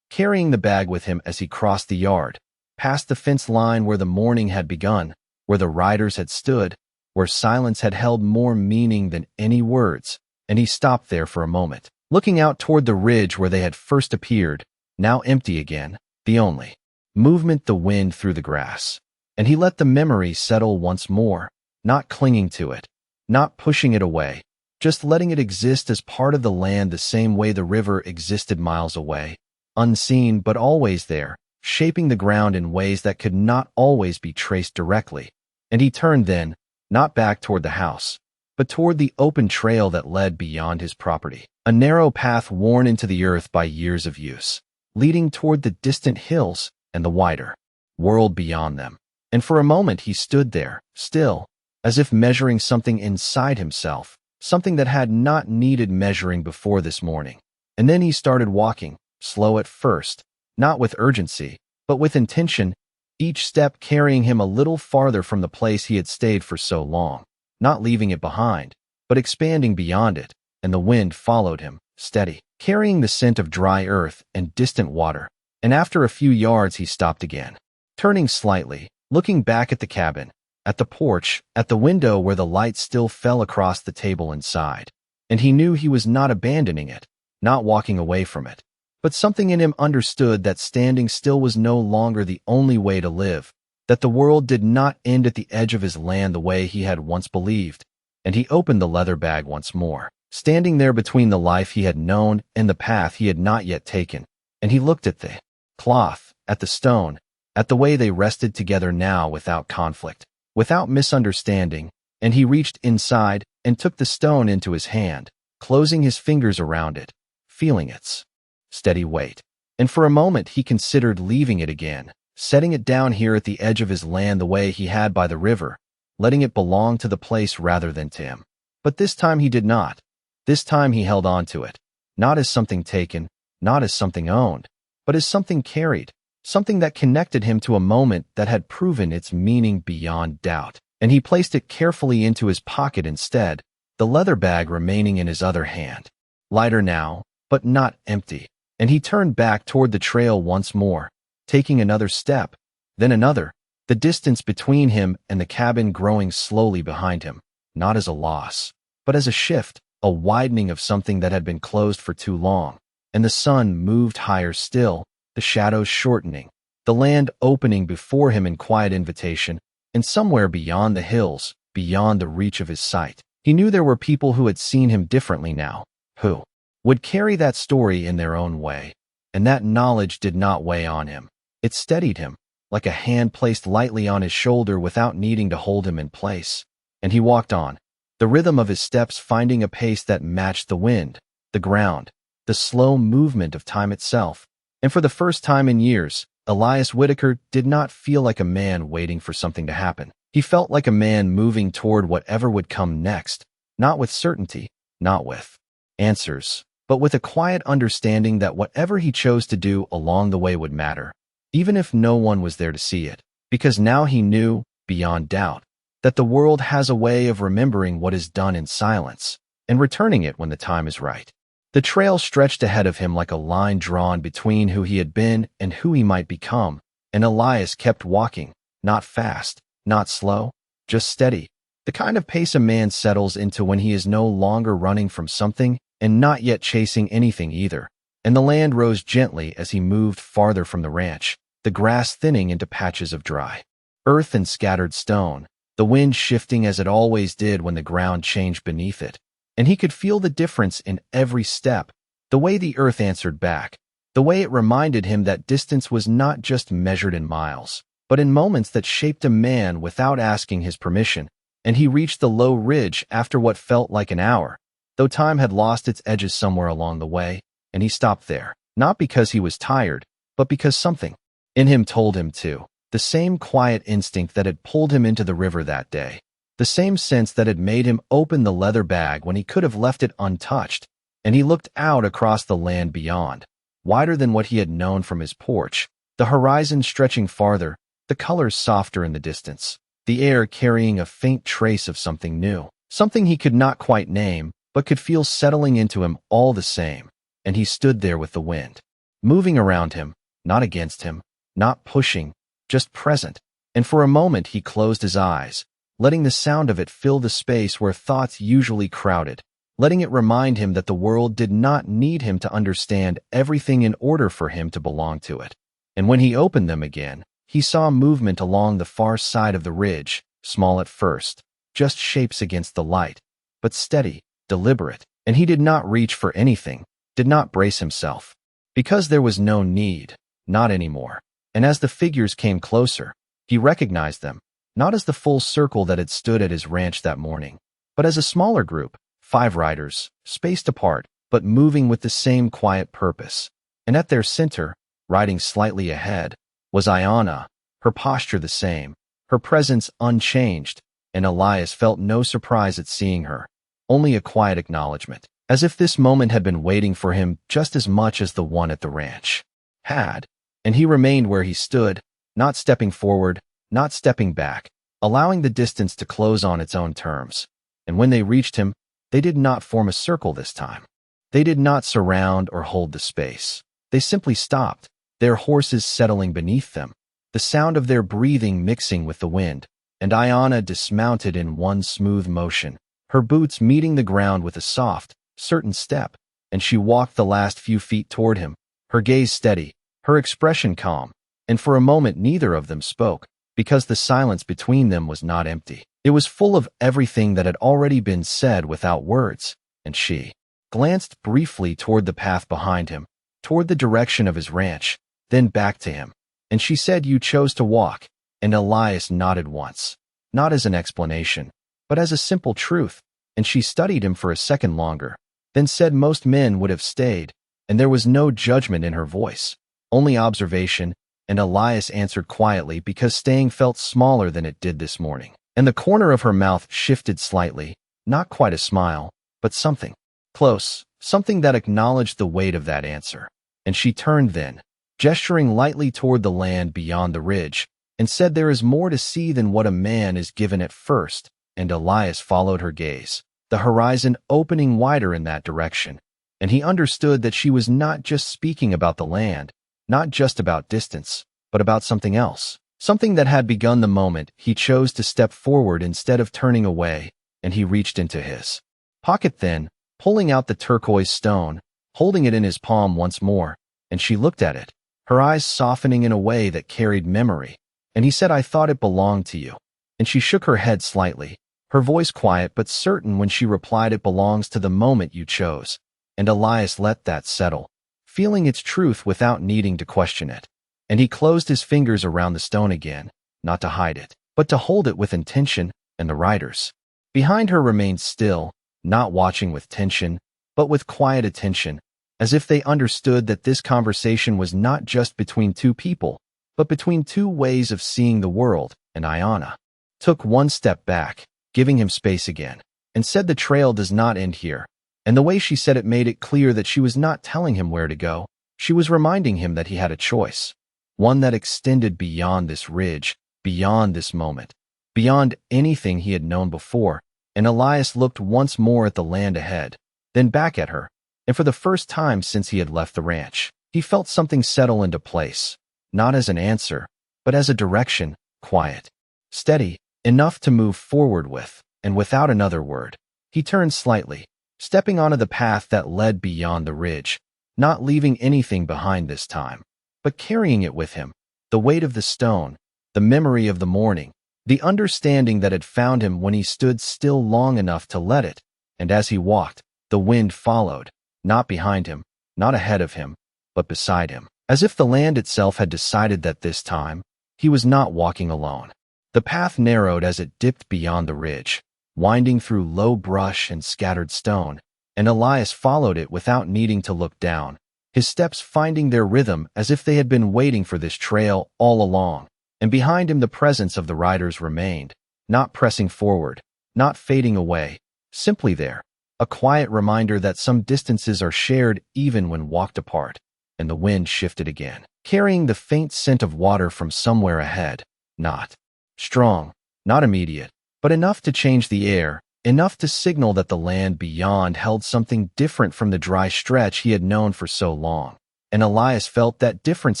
carrying the bag with him as he crossed the yard, past the fence line where the morning had begun, where the riders had stood, where silence had held more meaning than any words. And he stopped there for a moment, looking out toward the ridge where they had first appeared, now empty again, the only movement the wind through the grass. And he let the memory settle once more, not clinging to it, not pushing it away, just letting it exist as part of the land the same way the river existed miles away, unseen but always there, shaping the ground in ways that could not always be traced directly. And he turned then, not back toward the house, but toward the open trail that led beyond his property, a narrow path worn into the earth by years of use, leading toward the distant hills and the wider world beyond them. And for a moment he stood there, still, as if measuring something inside himself, something that had not needed measuring before this morning. And then he started walking, slow at first, not with urgency, but with intention, each step carrying him a little farther from the place he had stayed for so long, not leaving it behind, but expanding beyond it, and the wind followed him, steady, carrying the scent of dry earth and distant water. And after a few yards he stopped again, turning slightly, looking back at the cabin, at the porch, at the window where the light still fell across the table inside. And he knew he was not abandoning it, not walking away from it. But something in him understood that standing still was no longer the only way to live, that the world did not end at the edge of his land the way he had once believed. And he opened the leather bag once more, standing there between the life he had known and the path he had not yet taken. And he looked at the cloth, at the stone, at the way they rested together now without conflict, without misunderstanding, and he reached inside and took the stone into his hand, closing his fingers around it, feeling its steady weight. And for a moment he considered leaving it again, setting it down here at the edge of his land the way he had by the river, letting it belong to the place rather than to him. But this time he did not. This time he held on to it, not as something taken, not as something owned, but as something carried, something that connected him to a moment that had proven its meaning beyond doubt. And he placed it carefully into his pocket instead, the leather bag remaining in his other hand. Lighter now, but not empty. And he turned back toward the trail once more, taking another step, then another, the distance between him and the cabin growing slowly behind him, not as a loss, but as a shift, a widening of something that had been closed for too long. And the sun moved higher still, the shadows shortening, the land opening before him in quiet invitation, and somewhere beyond the hills, beyond the reach of his sight, he knew there were people who had seen him differently now, who would carry that story in their own way. And that knowledge did not weigh on him. It steadied him, like a hand placed lightly on his shoulder without needing to hold him in place. And he walked on, the rhythm of his steps finding a pace that matched the wind, the ground, the slow movement of time itself. And for the first time in years, Elias Whitaker did not feel like a man waiting for something to happen. He felt like a man moving toward whatever would come next, not with certainty, not with answers, but with a quiet understanding that whatever he chose to do along the way would matter, even if no one was there to see it, because now he knew, beyond doubt, that the world has a way of remembering what is done in silence and returning it when the time is right. The trail stretched ahead of him like a line drawn between who he had been and who he might become, and Elias kept walking, not fast, not slow, just steady, the kind of pace a man settles into when he is no longer running from something and not yet chasing anything either. And the land rose gently as he moved farther from the ranch, the grass thinning into patches of dry earth and scattered stone, the wind shifting as it always did when the ground changed beneath it. And he could feel the difference in every step, the way the earth answered back, the way it reminded him that distance was not just measured in miles, but in moments that shaped a man without asking his permission. And he reached the low ridge after what felt like an hour, though time had lost its edges somewhere along the way, and he stopped there, not because he was tired, but because something in him told him to. The same quiet instinct that had pulled him into the river that day. The same sense that had made him open the leather bag when he could have left it untouched. And he looked out across the land beyond, wider than what he had known from his porch, the horizon stretching farther, the colors softer in the distance, the air carrying a faint trace of something new, something he could not quite name, but could feel settling into him all the same. And he stood there with the wind, moving around him, not against him, not pushing, just present. And for a moment he closed his eyes, letting the sound of it fill the space where thoughts usually crowded, letting it remind him that the world did not need him to understand everything in order for him to belong to it. And when he opened them again, he saw movement along the far side of the ridge, small at first, just shapes against the light, but steady, deliberate, and he did not reach for anything, did not brace himself, because there was no need, not anymore. And as the figures came closer, he recognized them, not as the full circle that had stood at his ranch that morning, but as a smaller group, 5 riders, spaced apart, but moving with the same quiet purpose. And at their center, riding slightly ahead, was Ayanna, her posture the same, her presence unchanged, and Elias felt no surprise at seeing her, only a quiet acknowledgment, as if this moment had been waiting for him just as much as the one at the ranch had. And he remained where he stood, not stepping forward, not stepping back, allowing the distance to close on its own terms. And when they reached him, they did not form a circle this time. They did not surround or hold the space. They simply stopped, their horses settling beneath them, the sound of their breathing mixing with the wind, and Ayanna dismounted in one smooth motion, her boots meeting the ground with a soft, certain step, and she walked the last few feet toward him, her gaze steady, her expression calm, and for a moment neither of them spoke, because the silence between them was not empty. It was full of everything that had already been said without words, and she glanced briefly toward the path behind him, toward the direction of his ranch, then back to him, and she said, "You chose to walk," and Elias nodded once, not as an explanation, but as a simple truth, and she studied him for a second longer, then said most men would have stayed, and there was no judgment in her voice, only observation, and Elias answered quietly because staying felt smaller than it did this morning, and the corner of her mouth shifted slightly, not quite a smile, but something close, something that acknowledged the weight of that answer, and she turned then, gesturing lightly toward the land beyond the ridge, and said, "There is more to see than what a man is given at first," and Elias followed her gaze, the horizon opening wider in that direction, and he understood that she was not just speaking about the land, not just about distance, but about something else, something that had begun the moment he chose to step forward instead of turning away, and he reached into his pocket then, pulling out the turquoise stone, holding it in his palm once more, and she looked at it, her eyes softening in a way that carried memory, and he said, "I thought it belonged to you," and she shook her head slightly, her voice quiet but certain when she replied, "It belongs to the moment you chose," and Elias let that settle, feeling its truth without needing to question it, and he closed his fingers around the stone again, not to hide it, but to hold it with intention, and the riders behind her remained still, not watching with tension, but with quiet attention, as if they understood that this conversation was not just between two people, but between two ways of seeing the world, and Ayanna took one step back, giving him space again, and said, "The trail does not end here," and the way she said it made it clear that she was not telling him where to go, she was reminding him that he had a choice, one that extended beyond this ridge, beyond this moment, beyond anything he had known before, and Elias looked once more at the land ahead, then back at her, and for the first time since he had left the ranch, he felt something settle into place, not as an answer, but as a direction, quiet, steady, enough to move forward with, and without another word, he turned slightly, stepping onto the path that led beyond the ridge, not leaving anything behind this time, but carrying it with him, the weight of the stone, the memory of the morning, the understanding that had found him when he stood still long enough to let it, and as he walked, the wind followed, not behind him, not ahead of him, but beside him, as if the land itself had decided that this time, he was not walking alone. The path narrowed as it dipped beyond the ridge, winding through low brush and scattered stone, and Elias followed it without needing to look down, his steps finding their rhythm as if they had been waiting for this trail all along, and behind him the presence of the riders remained, not pressing forward, not fading away, simply there, a quiet reminder that some distances are shared even when walked apart, and the wind shifted again, carrying the faint scent of water from somewhere ahead, not strong, not immediate, but enough to change the air, enough to signal that the land beyond held something different from the dry stretch he had known for so long, and Elias felt that difference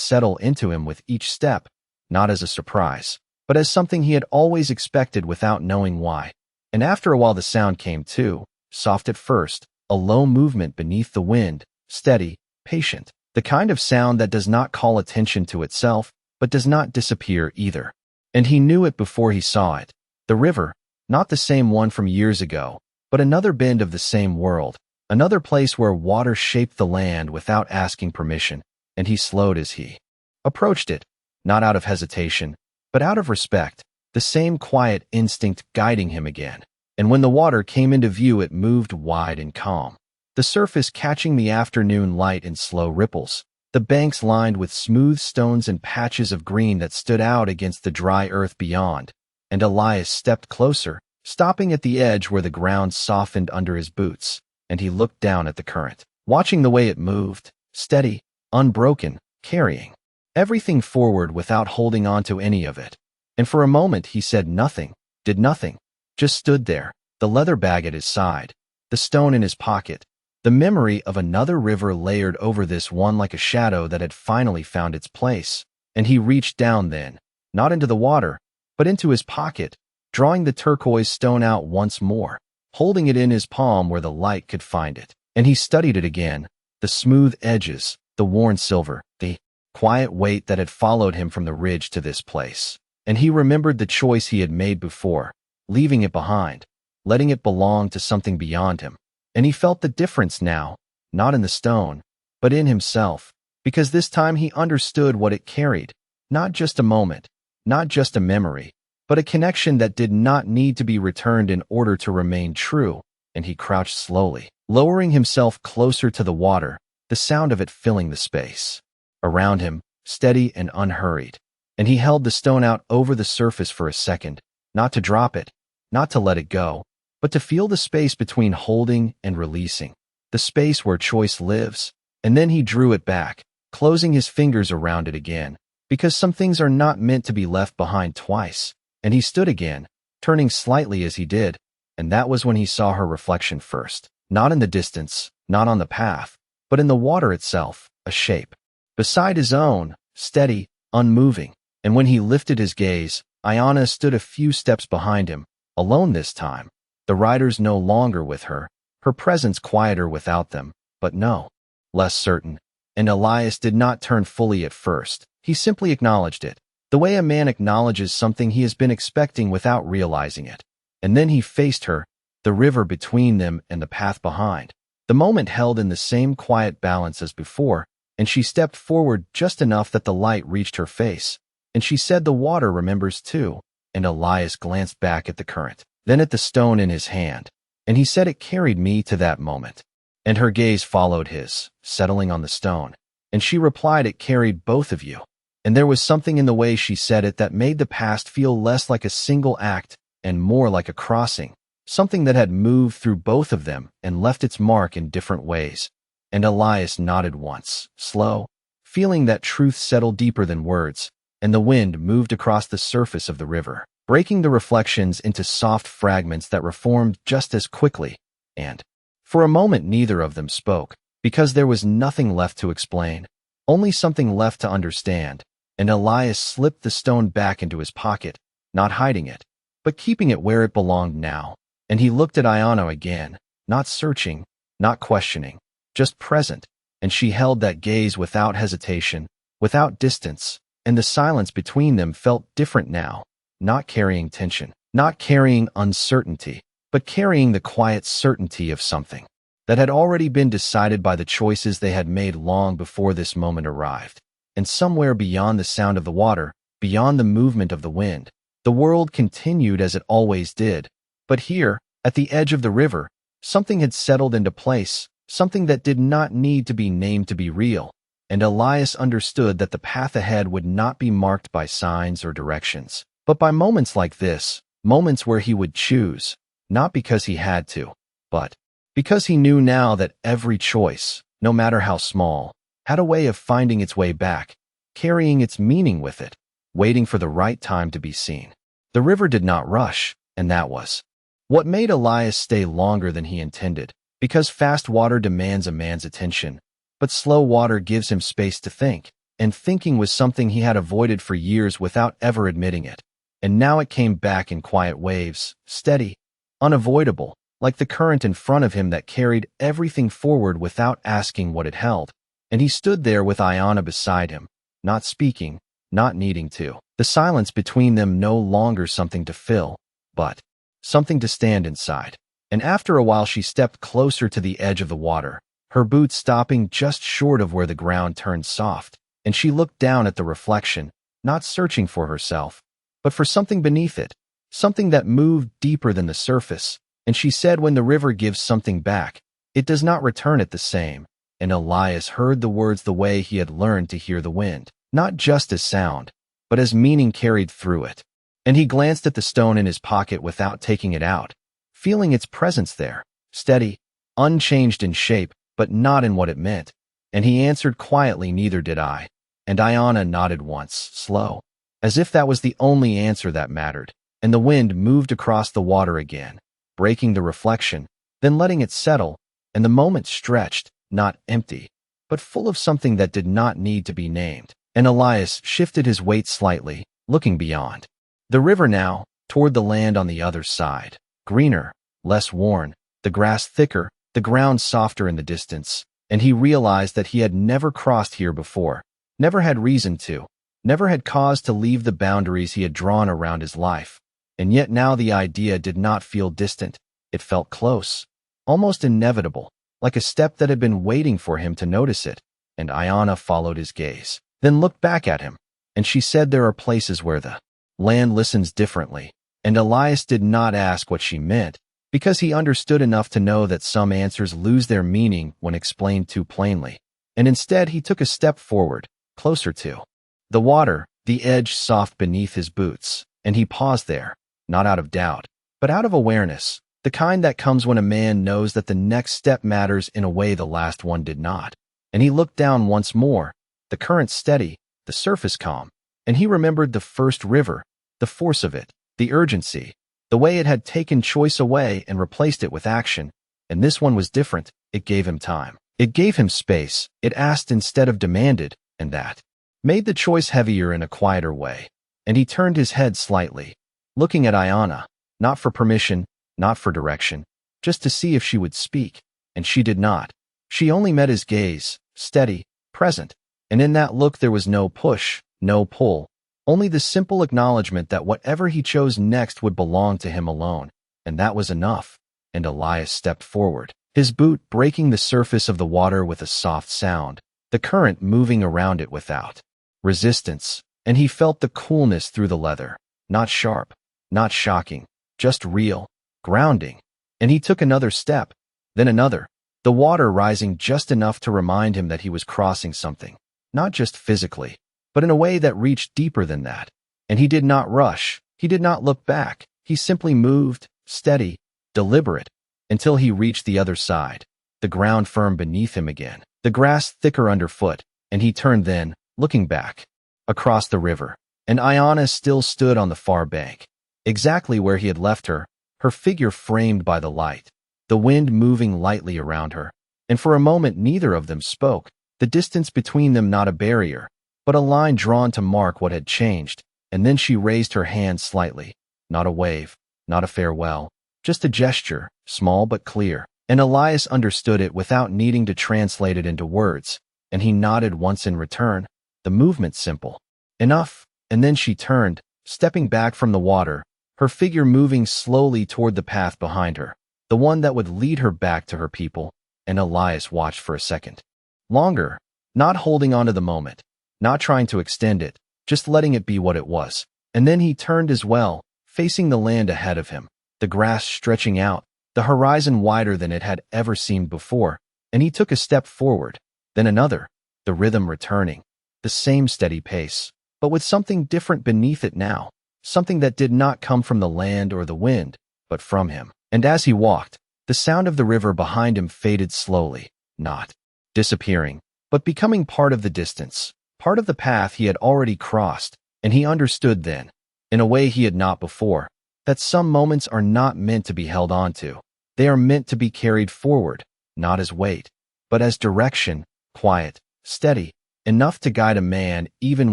settle into him with each step, not as a surprise, but as something he had always expected without knowing why. And after a while the sound came too, soft at first, a low movement beneath the wind, steady, patient, the kind of sound that does not call attention to itself, but does not disappear either. And he knew it before he saw it. The river, not the same one from years ago, but another bend of the same world, another place where water shaped the land without asking permission, and he slowed as he approached it, not out of hesitation, but out of respect, the same quiet instinct guiding him again. And when the water came into view it moved wide and calm, the surface catching the afternoon light in slow ripples, the banks lined with smooth stones and patches of green that stood out against the dry earth beyond, and Elias stepped closer, stopping at the edge where the ground softened under his boots, and he looked down at the current, watching the way it moved, steady, unbroken, carrying everything forward without holding on to any of it. And for a moment he said nothing, did nothing, just stood there, the leather bag at his side, the stone in his pocket, the memory of another river layered over this one like a shadow that had finally found its place. And he reached down then, not into the water, but into his pocket, drawing the turquoise stone out once more, holding it in his palm where the light could find it. And he studied it again, the smooth edges, the worn silver, the quiet weight that had followed him from the ridge to this place. And he remembered the choice he had made before, leaving it behind, letting it belong to something beyond him. And he felt the difference now, not in the stone, but in himself, because this time he understood what it carried, not just a moment, not just a memory, but a connection that did not need to be returned in order to remain true. And he crouched slowly, lowering himself closer to the water, the sound of it filling the space around him, steady and unhurried. And he held the stone out over the surface for a second, not to drop it, not to let it go, but to feel the space between holding and releasing, the space where choice lives. And then he drew it back, closing his fingers around it again, because some things are not meant to be left behind twice. And he stood again, turning slightly as he did, and that was when he saw her reflection first, not in the distance, not on the path, but in the water itself, a shape beside his own, steady, unmoving. And when he lifted his gaze, Ayanna stood a few steps behind him, alone this time, the riders no longer with her, her presence quieter without them, but no, less certain. And Elias did not turn fully at first. He simply acknowledged it, the way a man acknowledges something he has been expecting without realizing it. And then he faced her, the river between them and the path behind. The moment held in the same quiet balance as before, and she stepped forward just enough that the light reached her face. And she said, "The water remembers too." And Elias glanced back at the current, then at the stone in his hand. And he said, "It carried me to that moment." And her gaze followed his, settling on the stone. And she replied, "It carried both of you." And there was something in the way she said it that made the past feel less like a single act and more like a crossing, something that had moved through both of them and left its mark in different ways. And Elias nodded once, slow, feeling that truth settle deeper than words. And the wind moved across the surface of the river, breaking the reflections into soft fragments that reformed just as quickly. And for a moment neither of them spoke, because there was nothing left to explain, only something left to understand. And Elias slipped the stone back into his pocket, not hiding it, but keeping it where it belonged now. And he looked at Ayanna again, not searching, not questioning, just present. And she held that gaze without hesitation, without distance. And the silence between them felt different now, not carrying tension, not carrying uncertainty, but carrying the quiet certainty of something that had already been decided by the choices they had made long before this moment arrived. And somewhere beyond the sound of the water, beyond the movement of the wind, the world continued as it always did. But here, at the edge of the river, something had settled into place, something that did not need to be named to be real. And Elias understood that the path ahead would not be marked by signs or directions, but by moments like this, moments where he would choose, not because he had to, but because he knew now that every choice, no matter how small, had a way of finding its way back, carrying its meaning with it, waiting for the right time to be seen. The river did not rush, and that was what made Elias stay longer than he intended, because fast water demands a man's attention, but slow water gives him space to think, and thinking was something he had avoided for years without ever admitting it. And now it came back in quiet waves, steady, unavoidable, like the current in front of him that carried everything forward without asking what it held. And he stood there with Ayanna beside him, not speaking, not needing to. The silence between them no longer something to fill, but something to stand inside. And after a while she stepped closer to the edge of the water, her boots stopping just short of where the ground turned soft, and she looked down at the reflection, not searching for herself, but for something beneath it, something that moved deeper than the surface. And she said, "When the river gives something back, it does not return it the same." And Elias heard the words the way he had learned to hear the wind, not just as sound, but as meaning carried through it. and he glanced at the stone in his pocket without taking it out, feeling its presence there, steady, unchanged in shape, but not in what it meant. And he answered quietly, "Neither did I." And Ayana nodded once, slow, as if that was the only answer that mattered, and the wind moved across the water again, breaking the reflection, then letting it settle, and the moment stretched, not empty, but full of something that did not need to be named. And Elias shifted his weight slightly, looking beyond the river now, toward the land on the other side. Greener, less worn, the grass thicker, the ground softer in the distance, and he realized that he had never crossed here before, never had reason to, never had cause to leave the boundaries he had drawn around his life. And yet now the idea did not feel distant. It felt close, almost inevitable, like a step that had been waiting for him to notice it. And Ayana followed his gaze, then looked back at him, and she said, "There are places where the land listens differently." And Elias did not ask what she meant, because he understood enough to know that some answers lose their meaning when explained too plainly. And instead he took a step forward, closer to the water, the edge soft beneath his boots, and he paused there, not out of doubt, but out of awareness, the kind that comes when a man knows that the next step matters in a way the last one did not. And he looked down once more, the current steady, the surface calm, and he remembered the first river, the force of it, the urgency, the way it had taken choice away and replaced it with action. And this one was different. It gave him time. It gave him space. It asked instead of demanded, and that made the choice heavier in a quieter way. And he turned his head slightly, looking at Ayana, not for permission, not for direction, just to see if she would speak. And she did not. She only met his gaze, steady, present, and in that look there was no push, no pull, only the simple acknowledgment that whatever he chose next would belong to him alone. And that was enough. And Elias stepped forward, his boot breaking the surface of the water with a soft sound, the current moving around it without resistance, and he felt the coolness through the leather, not sharp, not shocking, just real, grounding. And he took another step, then another, the water rising just enough to remind him that he was crossing something, not just physically, but in a way that reached deeper than that. And he did not rush, he did not look back, he simply moved, steady, deliberate, until he reached the other side, the ground firm beneath him again, the grass thicker underfoot, and he turned then, looking back, across the river. And Ayana still stood on the far bank, exactly where he had left her, her figure framed by the light, the wind moving lightly around her. And for a moment neither of them spoke, the distance between them not a barrier, but a line drawn to mark what had changed. And then she raised her hand slightly, not a wave, not a farewell, just a gesture, small but clear. And Elias understood it without needing to translate it into words, and he nodded once in return, the movement simple enough. And then she turned, stepping back from the water, her figure moving slowly toward the path behind her, the one that would lead her back to her people. And Elias watched for a second. Longer, not holding on to the moment, not trying to extend it, just letting it be what it was. And then he turned as well, facing the land ahead of him, the grass stretching out, the horizon wider than it had ever seemed before. And he took a step forward, then another, the rhythm returning, the same steady pace, but with something different beneath it now, something that did not come from the land or the wind, but from him. And as he walked, the sound of the river behind him faded slowly, not disappearing, but becoming part of the distance, part of the path he had already crossed. And he understood then, in a way he had not before, that some moments are not meant to be held onto. They are meant to be carried forward, not as weight, but as direction, quiet, steady, enough to guide a man even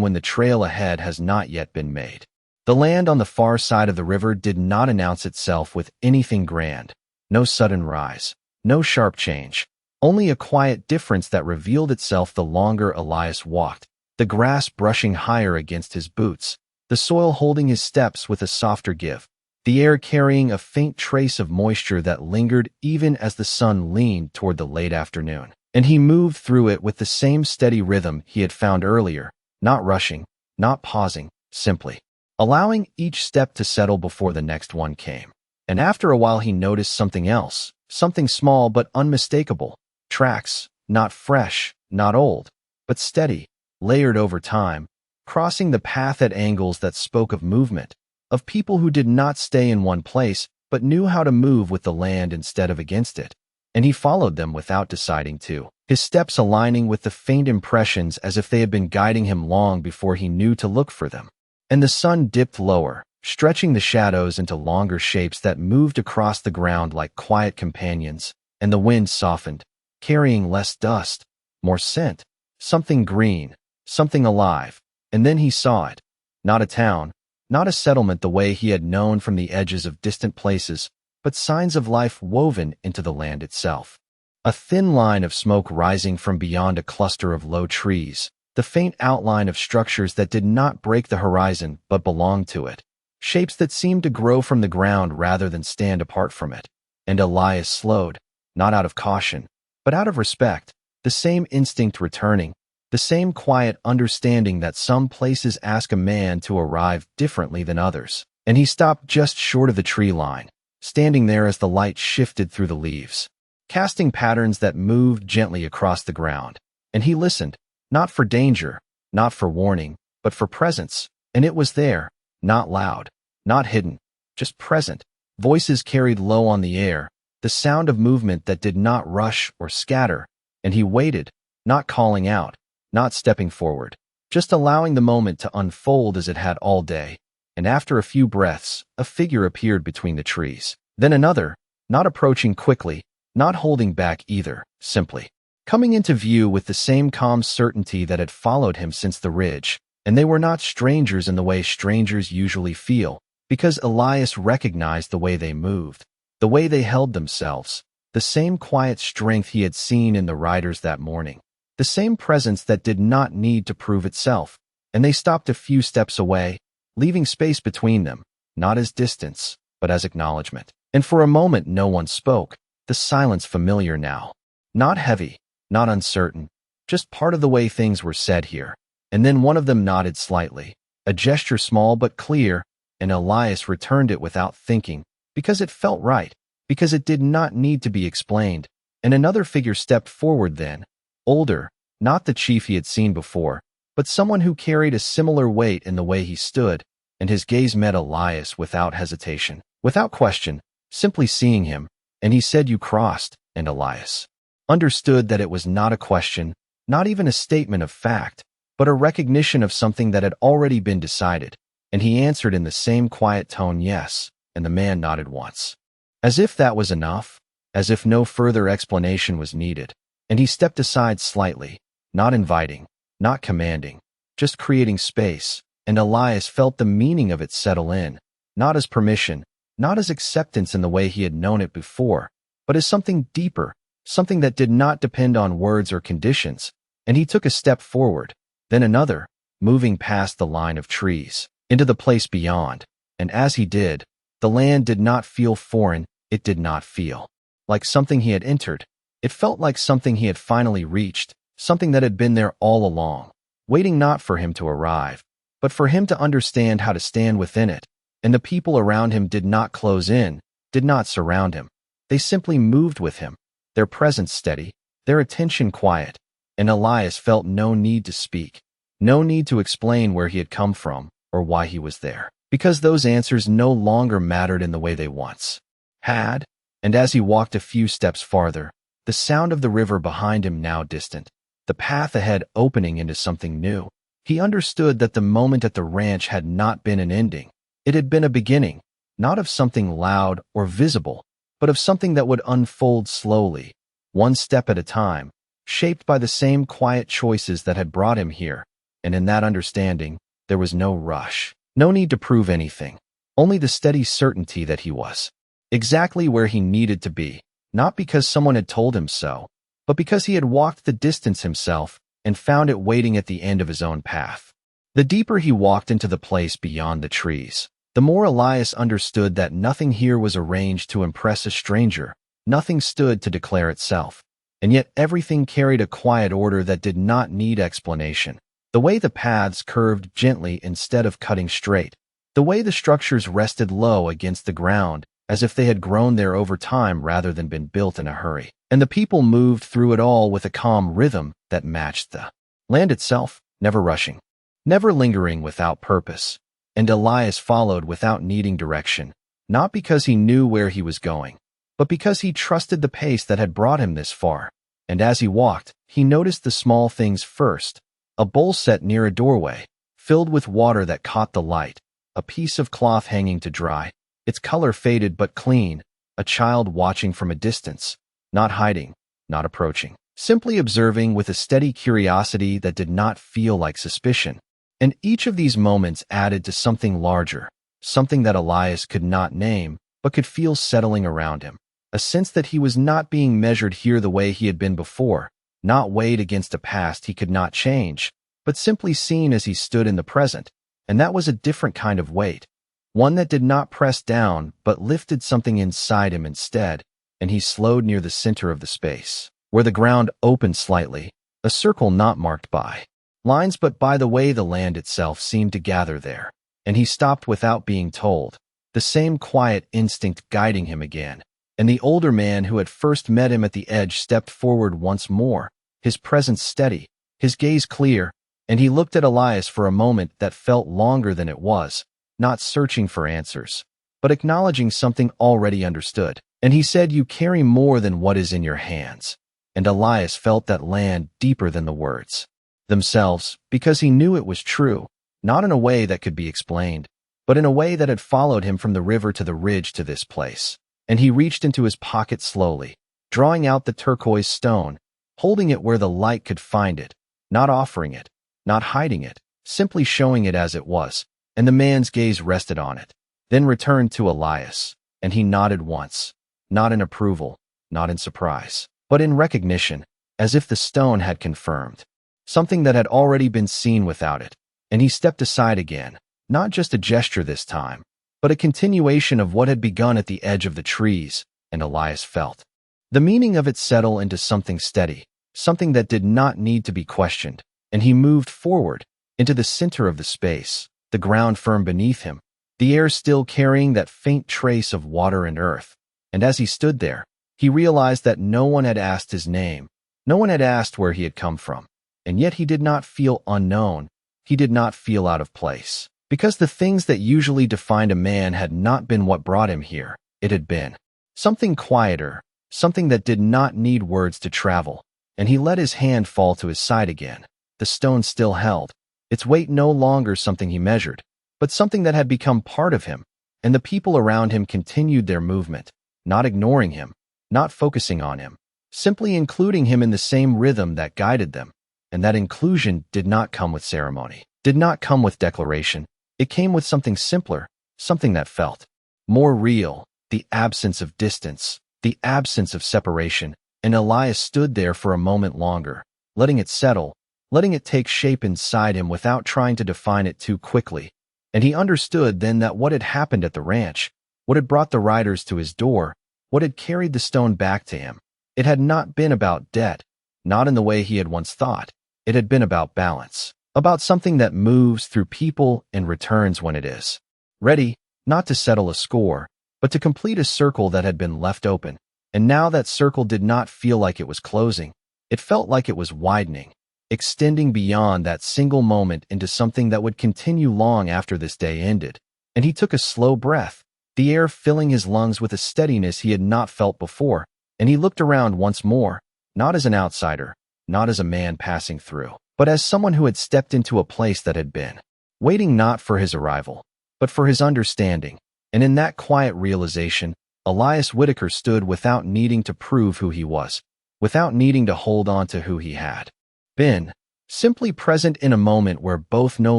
when the trail ahead has not yet been made. The land on the far side of the river did not announce itself with anything grand, no sudden rise, no sharp change, only a quiet difference that revealed itself the longer Elias walked, the grass brushing higher against his boots, the soil holding his steps with a softer give, the air carrying a faint trace of moisture that lingered even as the sun leaned toward the late afternoon. And he moved through it with the same steady rhythm he had found earlier, not rushing, not pausing, simply allowing each step to settle before the next one came. And after a while he noticed something else, something small but unmistakable, tracks, not fresh, not old, but steady, layered over time, crossing the path at angles that spoke of movement, of people who did not stay in one place but knew how to move with the land instead of against it. And he followed them without deciding to, his steps aligning with the faint impressions as if they had been guiding him long before he knew to look for them. And the sun dipped lower, stretching the shadows into longer shapes that moved across the ground like quiet companions, and the wind softened, carrying less dust, more scent, something green, something alive. And then he saw it. Not a town, not a settlement the way he had known from the edges of distant places, but signs of life woven into the land itself. A thin line of smoke rising from beyond a cluster of low trees, the faint outline of structures that did not break the horizon but belonged to it, shapes that seemed to grow from the ground rather than stand apart from it. And Elias slowed, not out of caution, but out of respect, the same instinct returning, the same quiet understanding that some places ask a man to arrive differently than others. And he stopped just short of the tree line, standing there as the light shifted through the leaves, casting patterns that moved gently across the ground. And he listened, not for danger, not for warning, but for presence. And it was there, not loud, not hidden, just present. Voices carried low on the air, the sound of movement that did not rush or scatter. And he waited, not calling out, not stepping forward, just allowing the moment to unfold as it had all day. And after a few breaths, a figure appeared between the trees. Then another, not approaching quickly, not holding back either, simply coming into view with the same calm certainty that had followed him since the ridge. And they were not strangers in the way strangers usually feel, because Elias recognized the way they moved, the way they held themselves, the same quiet strength he had seen in the riders that morning, the same presence that did not need to prove itself. And they stopped a few steps away, leaving space between them, not as distance, but as acknowledgment. And for a moment no one spoke, the silence familiar now. Not heavy, not uncertain, just part of the way things were said here. And then one of them nodded slightly, a gesture small but clear, and Elias returned it without thinking, because it felt right, because it did not need to be explained. And another figure stepped forward then, older, not the chief he had seen before, but someone who carried a similar weight in the way he stood, and his gaze met Elias without hesitation, without question, simply seeing him. And he said, "You crossed," and Elias understood that it was not a question, not even a statement of fact, but a recognition of something that had already been decided. And he answered in the same quiet tone, "Yes," and the man nodded once, as if that was enough, as if no further explanation was needed. And he stepped aside slightly, not inviting, not commanding, just creating space. And Elias felt the meaning of it settle in, not as permission, not as acceptance in the way he had known it before, but as something deeper, something that did not depend on words or conditions. And he took a step forward, then another, moving past the line of trees, into the place beyond. And as he did, the land did not feel foreign, it did not feel like something he had entered. It felt like something he had finally reached, something that had been there all along, waiting not for him to arrive, but for him to understand how to stand within it. And the people around him did not close in, did not surround him. They simply moved with him, their presence steady, their attention quiet. And Elias felt no need to speak, no need to explain where he had come from or why he was there, because those answers no longer mattered in the way they once had. And as he walked a few steps farther, the sound of the river behind him now distant, the path ahead opening into something new, he understood that the moment at the ranch had not been an ending. It had been a beginning, not of something loud or visible, but of something that would unfold slowly, one step at a time, shaped by the same quiet choices that had brought him here. And in that understanding, there was no rush, no need to prove anything, only the steady certainty that he was exactly where he needed to be, not because someone had told him so, but because he had walked the distance himself and found it waiting at the end of his own path. The deeper he walked into the place beyond the trees, the more Elias understood that nothing here was arranged to impress a stranger, nothing stood to declare itself. And yet everything carried a quiet order that did not need explanation. The way the paths curved gently instead of cutting straight, the way the structures rested low against the ground, as if they had grown there over time rather than been built in a hurry. And the people moved through it all with a calm rhythm that matched the land itself, never rushing, never lingering without purpose, and Elias followed without needing direction, not because he knew where he was going, but because he trusted the pace that had brought him this far. And as he walked, he noticed the small things first: a bowl set near a doorway, filled with water that caught the light, a piece of cloth hanging to dry, its color faded but clean, a child watching from a distance, not hiding, not approaching, simply observing with a steady curiosity that did not feel like suspicion. And each of these moments added to something larger, something that Elias could not name, but could feel settling around him. A sense that he was not being measured here the way he had been before, not weighed against a past he could not change, but simply seen as he stood in the present. And that was a different kind of weight, one that did not press down but lifted something inside him instead. And he slowed near the center of the space, where the ground opened slightly, a circle not marked by lines but by the way the land itself seemed to gather there. And he stopped without being told, the same quiet instinct guiding him again. And the older man who had first met him at the edge stepped forward once more, his presence steady, his gaze clear, and he looked at Elias for a moment that felt longer than it was, not searching for answers, but acknowledging something already understood. And he said, "You carry more than what is in your hands." And Elias felt that land deeper than the words themselves, because he knew it was true, not in a way that could be explained, but in a way that had followed him from the river to the ridge to this place. And he reached into his pocket slowly, drawing out the turquoise stone, holding it where the light could find it, not offering it, not hiding it, simply showing it as it was. And the man's gaze rested on it, then returned to Elias, and he nodded once, not in approval, not in surprise, but in recognition, as if the stone had confirmed something that had already been seen without it. And he stepped aside again, not just a gesture this time, but a continuation of what had begun at the edge of the trees. And Elias felt the meaning of it settle into something steady, something that did not need to be questioned. And he moved forward, into the center of the space, the ground firm beneath him, the air still carrying that faint trace of water and earth. And as he stood there, he realized that no one had asked his name, no one had asked where he had come from. And yet he did not feel unknown, he did not feel out of place. Because the things that usually defined a man had not been what brought him here. It had been something quieter, something that did not need words to travel. And he let his hand fall to his side again. The stone still held, its weight no longer something he measured, but something that had become part of him. And the people around him continued their movement, not ignoring him, not focusing on him, simply including him in the same rhythm that guided them. And that inclusion did not come with ceremony, did not come with declaration. It came with something simpler, something that felt more real, the absence of distance, the absence of separation. And Elias stood there for a moment longer, letting it settle, letting it take shape inside him without trying to define it too quickly. And he understood then that what had happened at the ranch, what had brought the riders to his door, what had carried the stone back to him, it had not been about debt, not in the way he had once thought. It had been about balance, about something that moves through people and returns when it is ready, not to settle a score, but to complete a circle that had been left open. And now that circle did not feel like it was closing. It felt like it was widening, extending beyond that single moment into something that would continue long after this day ended. And he took a slow breath, the air filling his lungs with a steadiness he had not felt before. And he looked around once more, not as an outsider, not as a man passing through, but as someone who had stepped into a place that had been waiting not for his arrival, but for his understanding. And in that quiet realization, Elias Whitaker stood without needing to prove who he was, without needing to hold on to who he had been, simply present in a moment where both no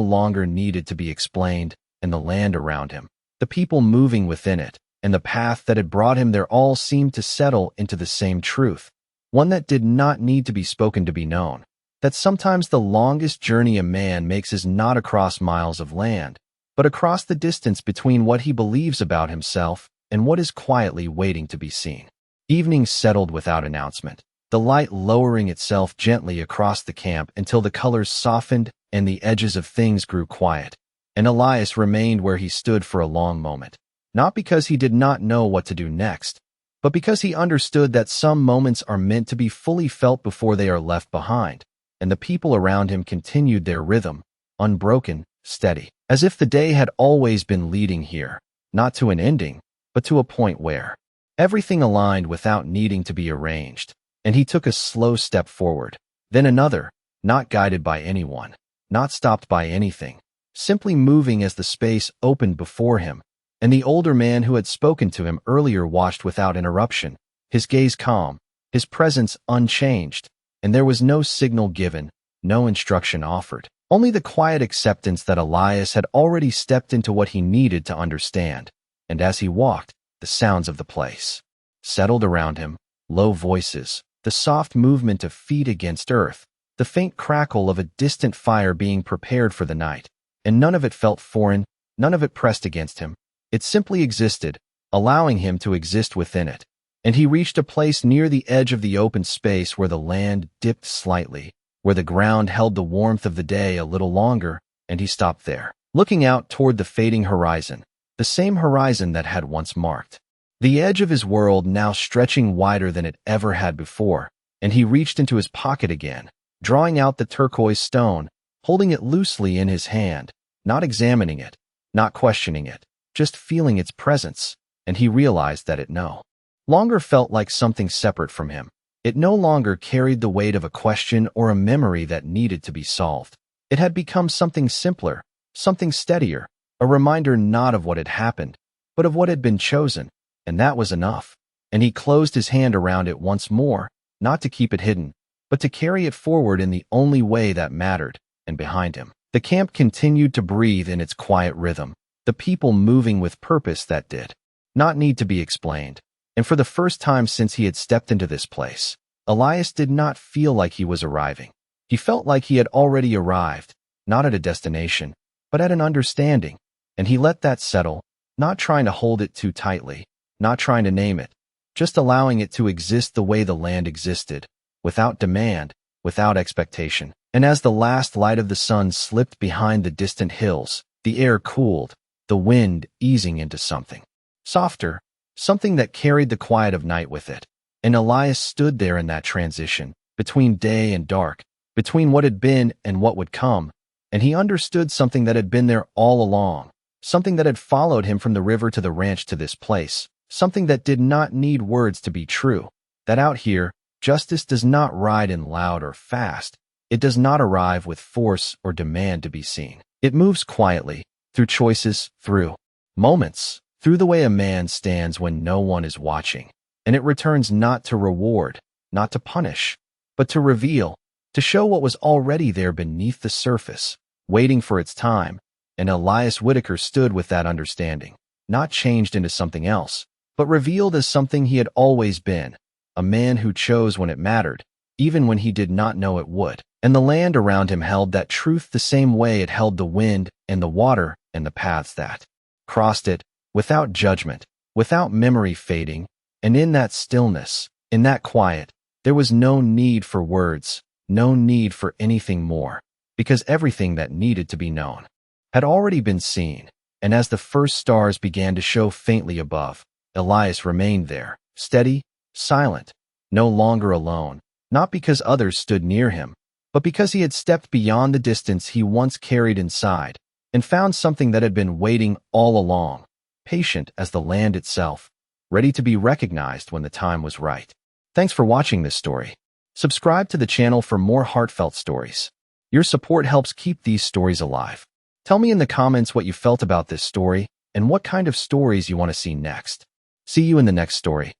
longer needed to be explained. And the land around him, the people moving within it, and the path that had brought him there all seemed to settle into the same truth, one that did not need to be spoken to be known, that sometimes the longest journey a man makes is not across miles of land, but across the distance between what he believes about himself and what is quietly waiting to be seen. Evening settled without announcement, the light lowering itself gently across the camp until the colors softened and the edges of things grew quiet. And Elias remained where he stood for a long moment, not because he did not know what to do next, but because he understood that some moments are meant to be fully felt before they are left behind. And the people around him continued their rhythm, unbroken, steady. as if the day had always been leading here, not to an ending, but to a point where everything aligned without needing to be arranged. And he took a slow step forward, then another, not guided by anyone, not stopped by anything, simply moving as the space opened before him. And the older man who had spoken to him earlier watched without interruption, his gaze calm, his presence unchanged, and there was no signal given, no instruction offered, only the quiet acceptance that Elias had already stepped into what he needed to understand. And as he walked, the sounds of the place settled around him, low voices, the soft movement of feet against earth, the faint crackle of a distant fire being prepared for the night, and none of it felt foreign, none of it pressed against him. It simply existed, allowing him to exist within it. And he reached a place near the edge of the open space where the land dipped slightly, where the ground held the warmth of the day a little longer, and he stopped there, looking out toward the fading horizon, the same horizon that had once marked the edge of his world, now stretching wider than it ever had before. And he reached into his pocket again, drawing out the turquoise stone, holding it loosely in his hand, not examining it, not questioning it, just feeling its presence. And he realized that it no longer felt like something separate from him. It no longer carried the weight of a question or a memory that needed to be solved. It had become something simpler, something steadier, a reminder not of what had happened, but of what had been chosen. And that was enough. And he closed his hand around it once more, not to keep it hidden, but to carry it forward in the only way that mattered. And behind him, the camp continued to breathe in its quiet rhythm, the people moving with purpose that did not need to be explained. And for the first time since he had stepped into this place, Elias did not feel like he was arriving. He felt like he had already arrived, not at a destination, but at an understanding. And he let that settle, not trying to hold it too tightly, not trying to name it, just allowing it to exist the way the land existed, without demand, without expectation. And as the last light of the sun slipped behind the distant hills, the air cooled, the wind easing into something softer, something that carried the quiet of night with it. And Elias stood there in that transition, between day and dark, between what had been and what would come, and he understood something that had been there all along, something that had followed him from the river to the ranch to this place, something that did not need words to be true, that out here, justice does not ride in loud or fast. It does not arrive with force or demand to be seen. It moves quietly, through choices, through moments, through the way a man stands when no one is watching. And it returns not to reward, not to punish, but to reveal, to show what was already there beneath the surface, waiting for its time. And Elias Whitaker stood with that understanding, not changed into something else, but revealed as something he had always been, a man who chose when it mattered, even when he did not know it would. And the land around him held that truth the same way it held the wind and the water and the paths that crossed it, without judgment, without memory fading. And in that stillness, in that quiet, there was no need for words, no need for anything more, because everything that needed to be known had already been seen. And as the first stars began to show faintly above, Elias remained there, steady, silent, no longer alone, not because others stood near him, but because he had stepped beyond the distance he once carried inside, and found something that had been waiting all along, patient as the land itself, ready to be recognized when the time was right. Thanks for watching this story. Subscribe to the channel for more heartfelt stories. Your support helps keep these stories alive. Tell me in the comments what you felt about this story and what kind of stories you want to see next. See you in the next story.